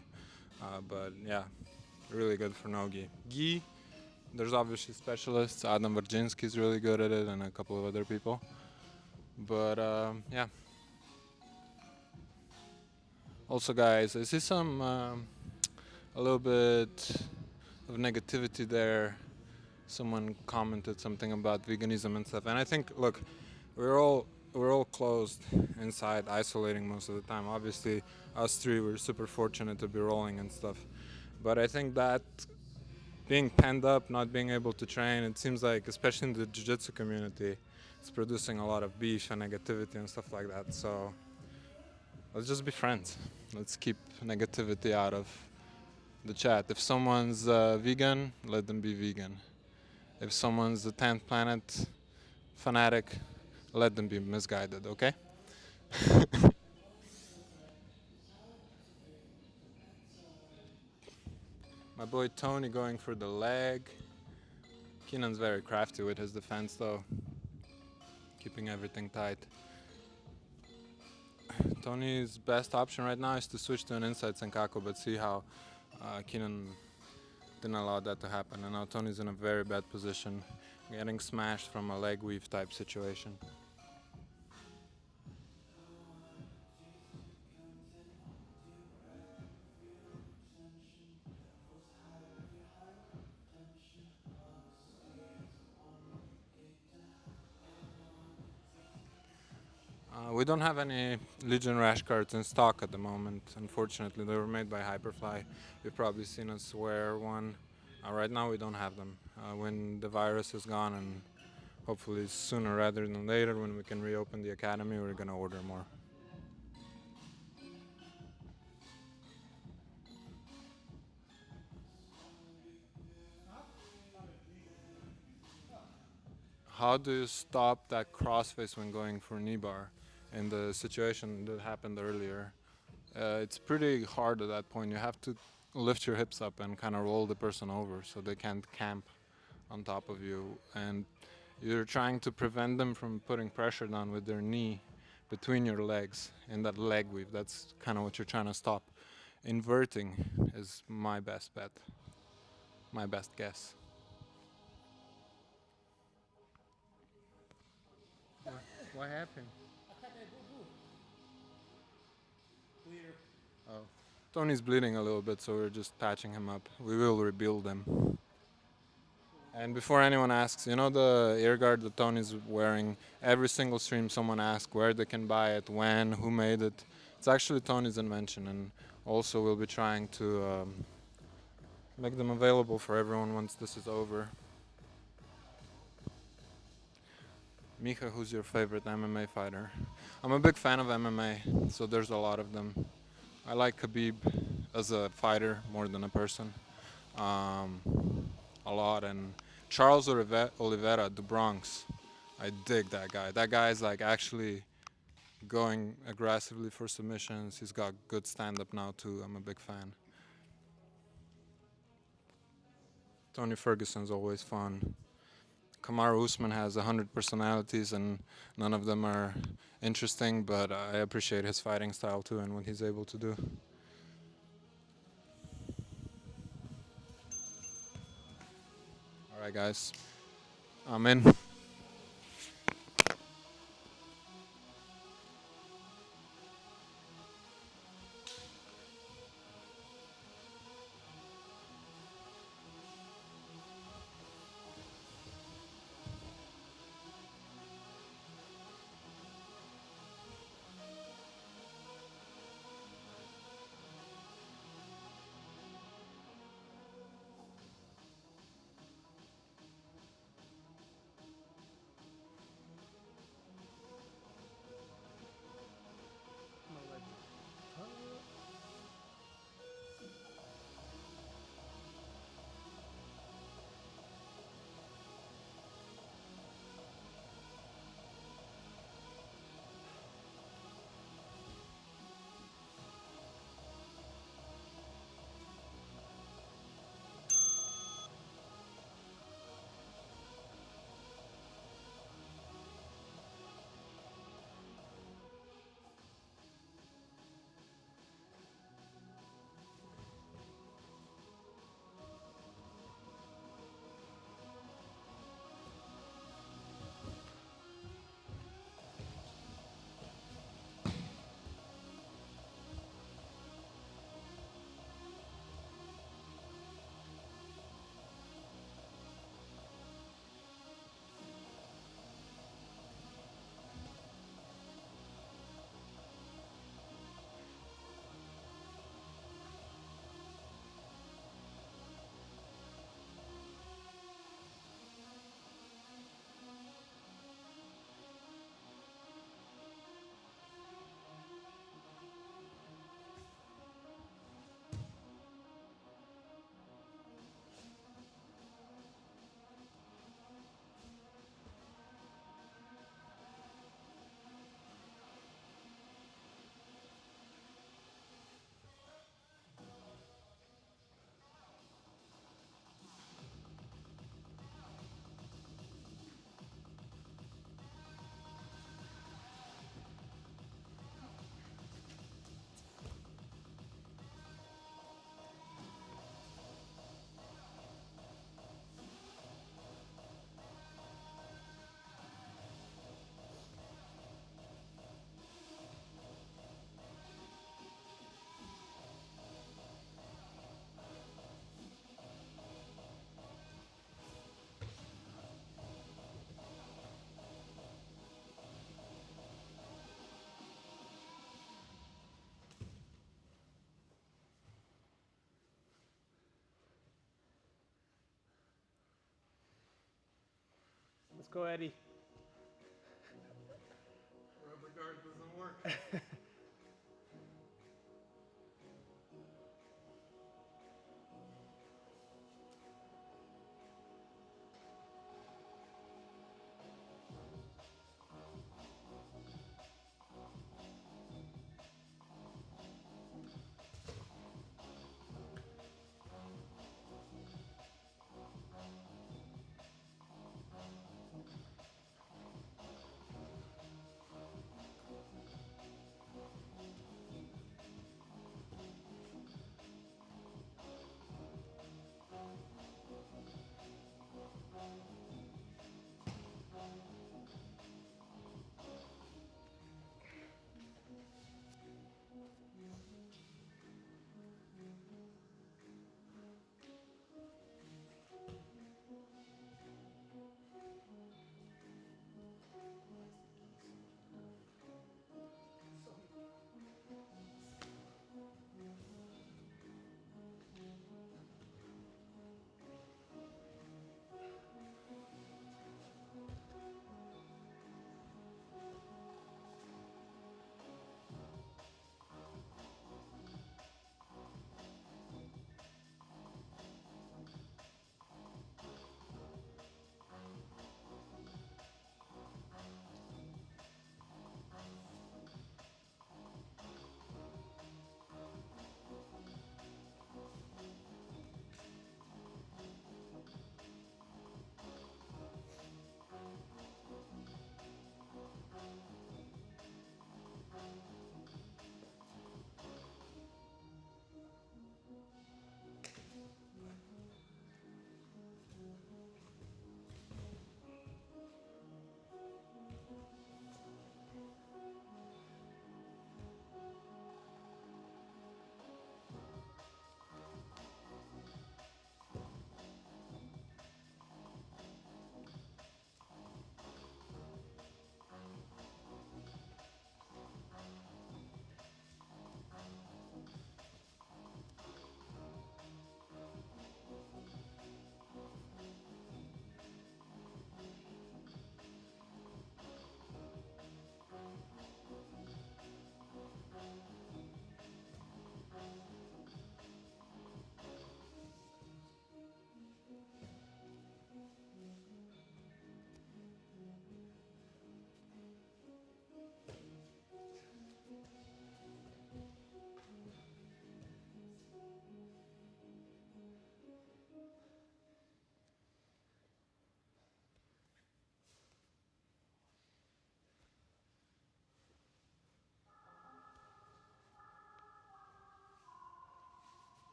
but yeah, really good for nogi. Gi, there's obviously specialists. Adam Virginsky's really good at it, and a couple of other people. But yeah. Also, guys, I see some a little bit of negativity there. Someone commented something about veganism and stuff, and I think, look, we're all closed inside, isolating most of the time. Obviously, us three, we're super fortunate to be rolling and stuff. But I think that being penned up, not being able to train, it seems like, especially in the jiu-jitsu community, it's producing a lot of beef and negativity and stuff like that. So let's just be friends. Let's keep negativity out of the chat. If someone's vegan, let them be vegan. If someone's a 10th Planet fanatic, let them be misguided, okay? My boy Tony going for the leg. Keenan's very crafty with his defense though, keeping everything tight. Tony's best option right now is to switch to an inside Senkaku, but see how Keenan didn't allow that to happen. And now Tony's in a very bad position, getting smashed from a leg weave type situation. We don't have any Legion rash cards in stock at the moment, unfortunately. They were made by Hyperfly. You've probably seen us wear one. Right now we don't have them. When the virus is gone, and hopefully sooner rather than later when we can reopen the academy, we're gonna order more. How do you stop that crossface when going for knee bar in the situation that happened earlier? It's pretty hard at that point. You have to lift your hips up and kind of roll the person over so they can't camp on top of you. And you're trying to prevent them from putting pressure down with their knee between your legs in that leg weave. That's kind of what you're trying to stop. Inverting is my best bet, my best guess. What happened? Oh. Tony's bleeding a little bit, so we're just patching him up. We will rebuild him. And before anyone asks, you know the ear guard that Tony's wearing? Every single stream someone asks where they can buy it, when, who made it. It's actually Tony's invention, and also we'll be trying to make them available for everyone once this is over. Mika, who's your favorite MMA fighter? I'm a big fan of MMA, so there's a lot of them. I like Khabib as a fighter more than a person, um, a lot. And Charles Oliveira, the Bronx, I dig that guy. That guy is like actually going aggressively for submissions. He's got good stand-up now too. I'm a big fan. Tony Ferguson's always fun. Kamaru Usman has 100 personalities and none of them are interesting, but I appreciate his fighting style too and what he's able to do. All right, guys. I'm in. Let's go, Eddie. Rubber guard doesn't work.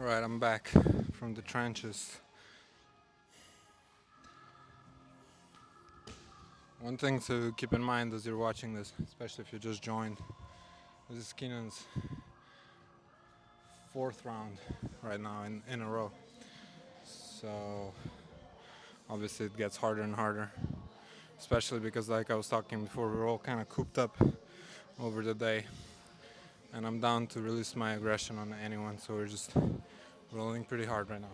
Alright, I'm back from the trenches. One thing to keep in mind as you're watching this, especially if you just joined, this is Keenan's 4th round right now in a row. So obviously it gets harder and harder, especially because, like I was talking before, we're all kind of cooped up over the day, and I'm down to release my aggression on anyone, so we're just rolling pretty hard right now.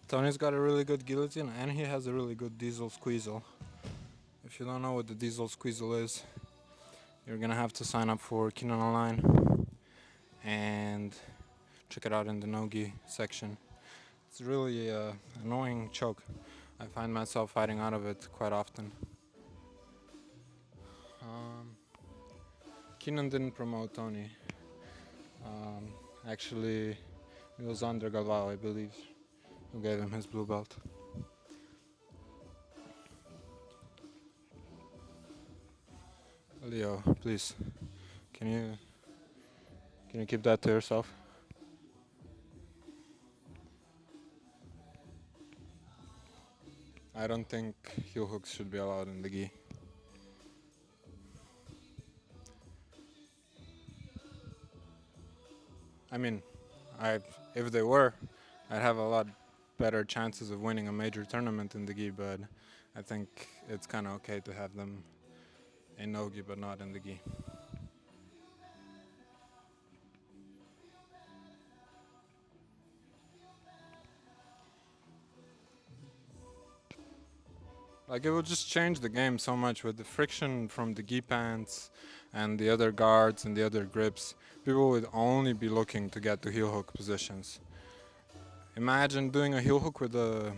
Tony's got a really good guillotine and he has a really good diesel squeezle. If you don't know what the diesel squeezle is, you're gonna have to sign up for Keenan Online and check it out in the no-gi section. It's really annoying choke. I find myself fighting out of it quite often. Keenan didn't promote Tony. Actually, it was Andre Galvao, I believe, who gave him his blue belt. Leo, please, can you keep that to yourself? I don't think heel hooks should be allowed in the gi. I mean, if they were, I'd have a lot better chances of winning a major tournament in the gi, but I think it's kind of okay to have them in no-gi but not in the gi. Like, it would just change the game so much with the friction from the gi pants and the other guards and the other grips. People would only be looking to get to heel hook positions. Imagine doing a heel hook with a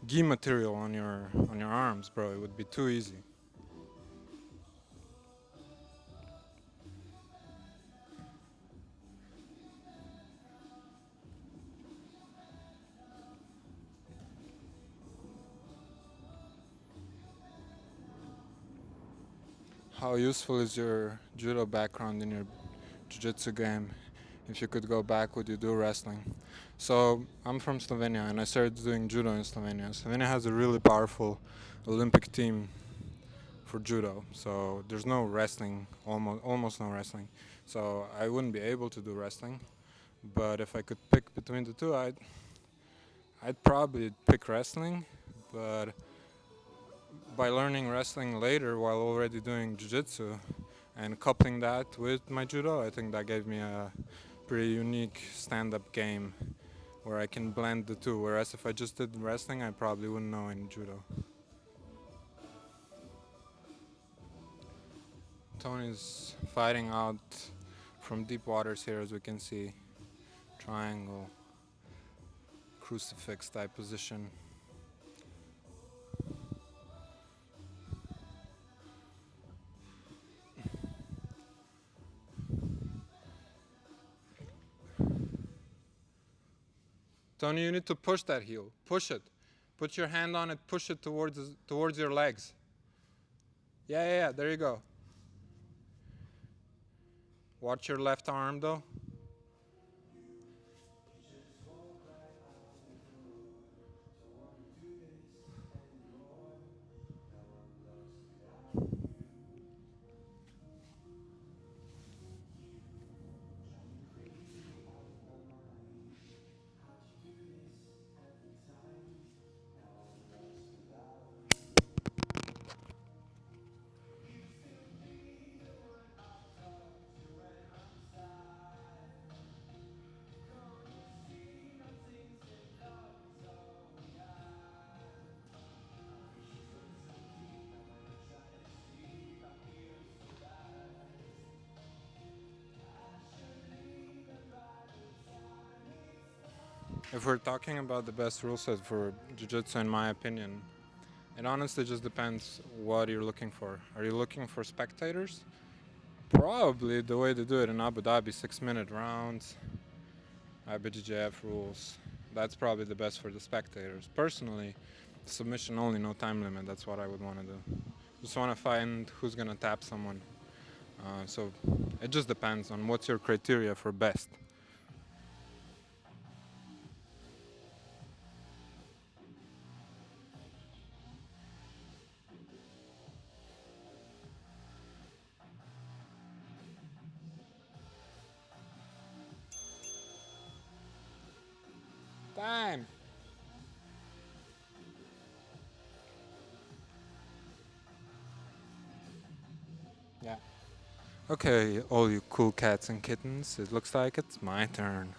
gi material on your arms, bro. It would be too easy. How useful is your judo background in your jiu-jitsu game? If you could go back, would you do wrestling? So I'm from Slovenia and I started doing judo in Slovenia. Slovenia has a really powerful Olympic team for judo, so there's no wrestling, almost no wrestling. So I wouldn't be able to do wrestling, but if I could pick between the two, I'd probably pick wrestling. But by learning wrestling later while already doing jiu-jitsu and coupling that with my judo, I think that gave me a pretty unique stand-up game where I can blend the two. Whereas if I just did wrestling, I probably wouldn't know any judo. Tony's fighting out from deep waters here, as we can see. Triangle, crucifix type position. Tony, you need to push that heel. Push it. Put your hand on it. Push it towards your legs. Yeah. There you go. Watch your left arm, though. If we're talking about the best rule set for jiu-jitsu, in my opinion, it honestly just depends what you're looking for. Are you looking for spectators? Probably the way to do it in Abu Dhabi, 6-minute rounds, IBJJF rules. That's probably the best for the spectators. Personally, submission only, no time limit. That's what I would want to do. Just want to find who's gonna tap someone. So it just depends on what's your criteria for best. Time. Yeah. Okay, all you cool cats and kittens, it looks like it's my turn.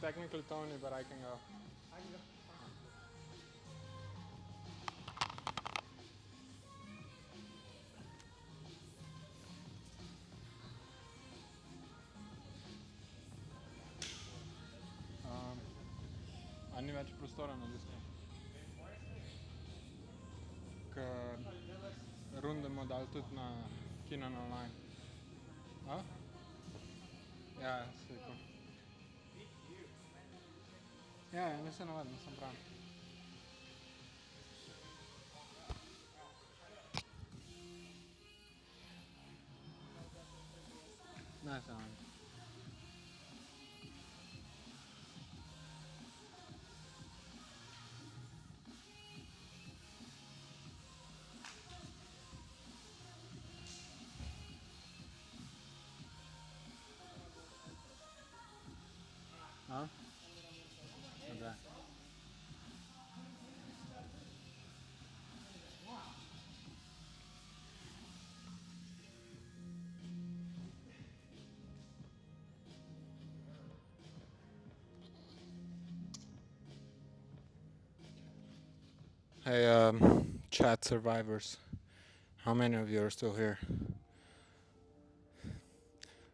technically Tony, but I can go. Ani več prostora na disku. Runde bomo dali tudi na Keenan online. A? Ja, sliko. Ja, nisem navaden, nisem prav. Ne, se navaden. A? Okay. Hey, chat survivors. How many of you are still here?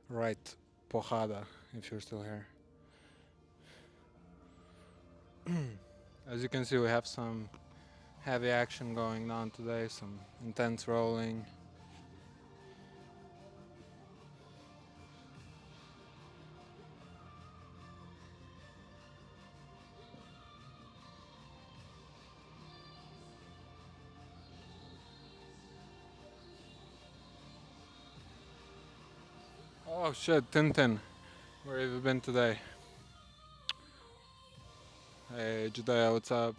Right, Pojada, if you're still here. As you can see, we have some heavy action going on today, some intense rolling. Oh shit, Tintin, where have you been today? Hey, Judea, what's up?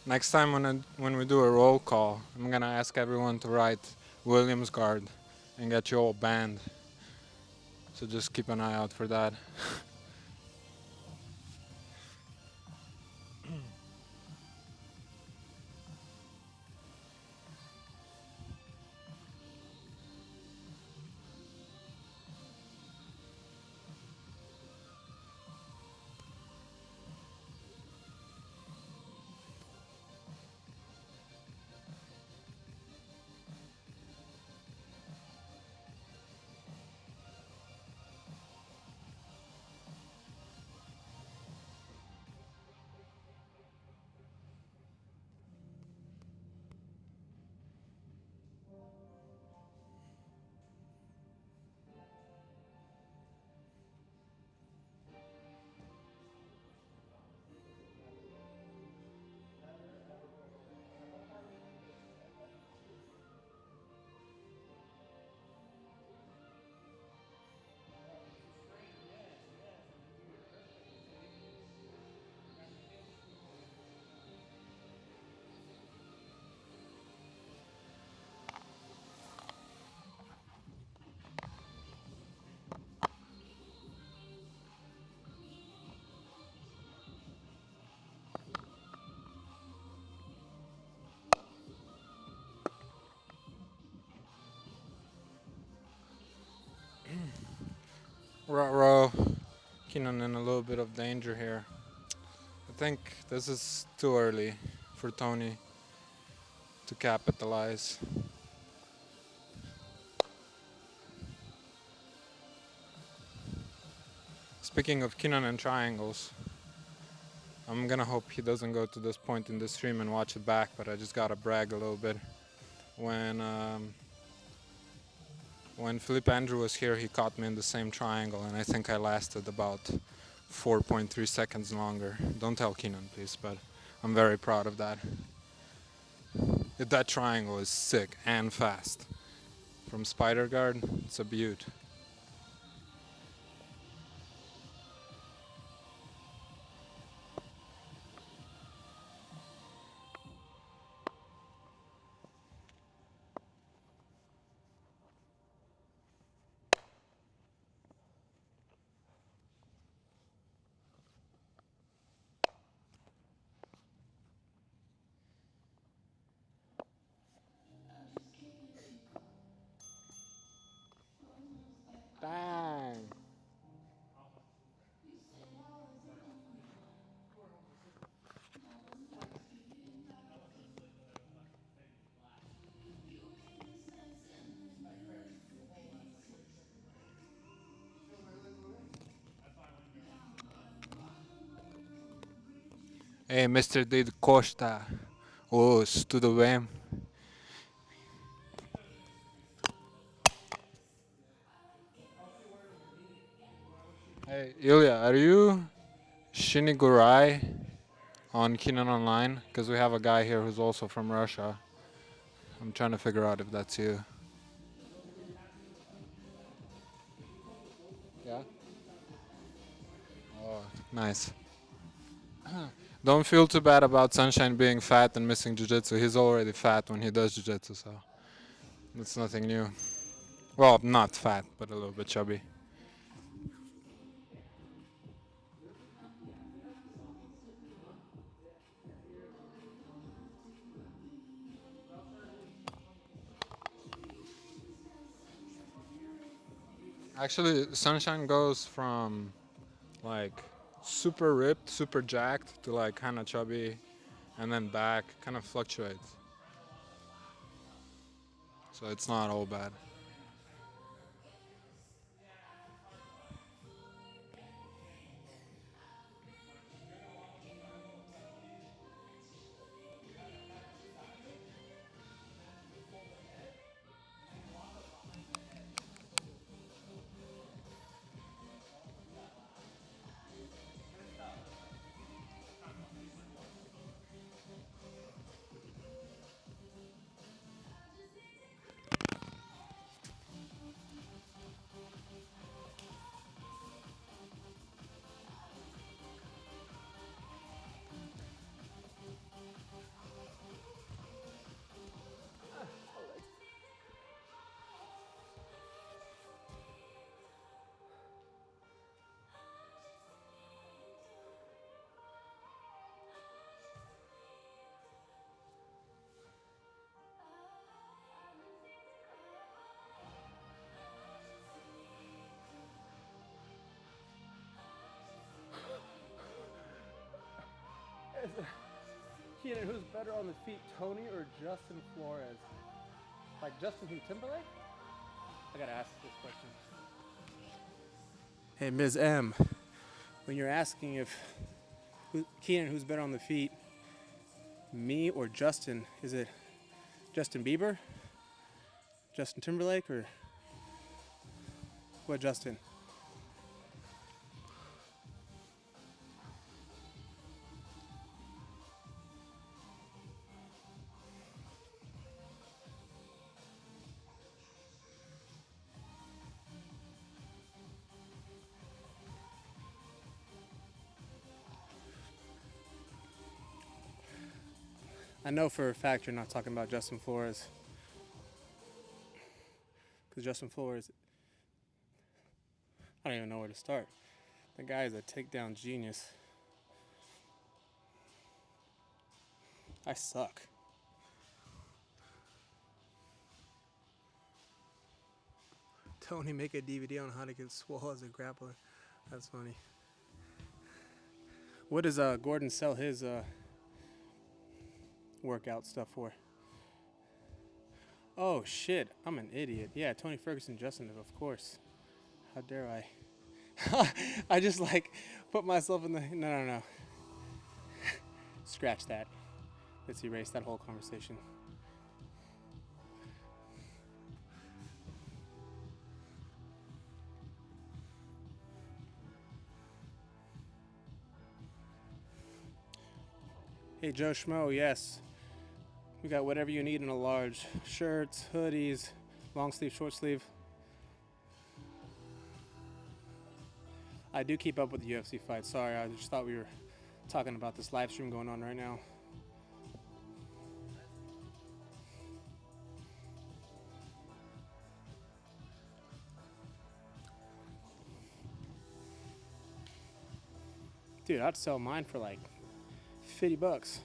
Next time when we do a roll call, I'm gonna ask everyone to write Williams guard and get you all banned. So just keep an eye out for that. Ruh-roh, Keenan in a little bit of danger here. I think this is too early for Tony to capitalize. Speaking of Keenan and triangles, I'm gonna hope he doesn't go to this point in the stream and watch it back, but I just gotta brag a little bit. When Philippe Andrew was here, he caught me in the same triangle, and I think I lasted about 4.3 seconds longer. Don't tell Keenan, please, but I'm very proud of that. That triangle is sick and fast. From Spider Guard, it's a beaut. Hey, Mr. Did Costa. Oh, tudo bem? Hey, Ilya, are you Shinigurai on Keenan Online? Because we have a guy here who's also from Russia. I'm trying to figure out if that's you. Yeah? Oh, nice. Don't feel too bad about Sunshine being fat and missing jiu-jitsu. He's already fat when he does jiu-jitsu, so it's nothing new. Well, not fat, but a little bit chubby. Actually, Sunshine goes from like super ripped, super jacked to like kind of chubby and then back, kind of fluctuates. So it's not all bad. Keenan, who's better on the feet, Tony or Justin Flores? Like Justin from Timberlake? I gotta ask this question. Hey, Ms. M, when you're asking if Keenan, who's better on the feet, me or Justin, is it Justin Bieber, Justin Timberlake, or what Justin? I know for a fact you're not talking about Justin Flores. Because Justin Flores, I don't even know where to start. The guy is a takedown genius. I suck. Tony, make a DVD on how to get swole as a grappler. That's funny. What does Gordon sell his workout stuff for? Oh shit, I'm an idiot. Yeah, Tony Ferguson, Justin, of course. How dare I? I just like put myself in the. No. Scratch that. Let's erase that whole conversation. Hey Joe Schmo, yes. We got whatever you need in a large. Shirts, hoodies, long sleeve, short sleeve. I do keep up with the UFC fights. Sorry, I just thought we were talking about this live stream going on right now. Dude, I'd sell mine for like $50.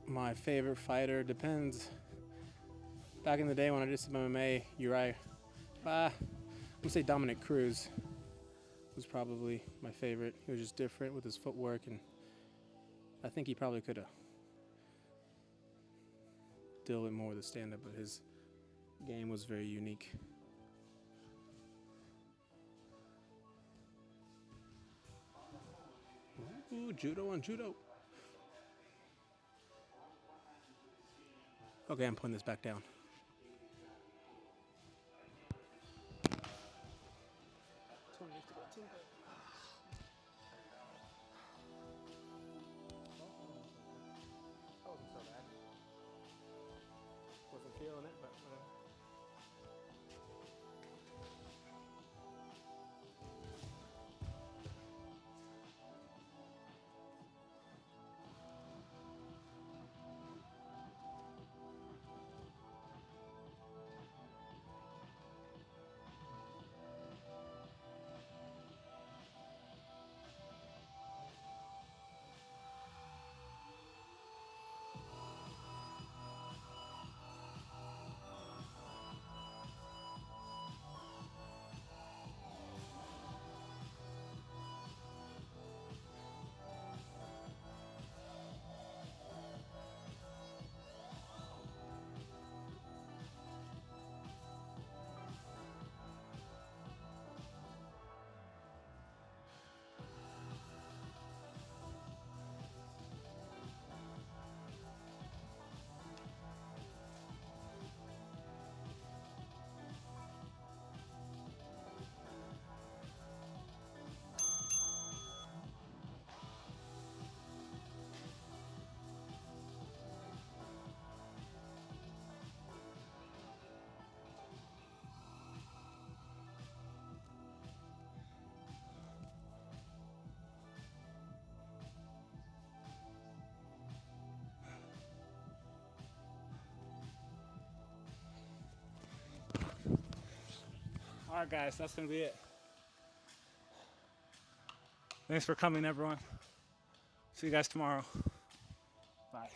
My favorite fighter depends. Back in the day when I did some MMA, I'm gonna say Dominic Cruz was probably my favorite. He was just different with his footwork, and I think he probably could have deal with more with the stand-up, but his game was very unique. Ooh, judo on judo. Okay, I'm putting this back down. Wasn't feeling it, but whatever. All right, guys, that's going to be it. Thanks for coming, everyone. See you guys tomorrow. Bye.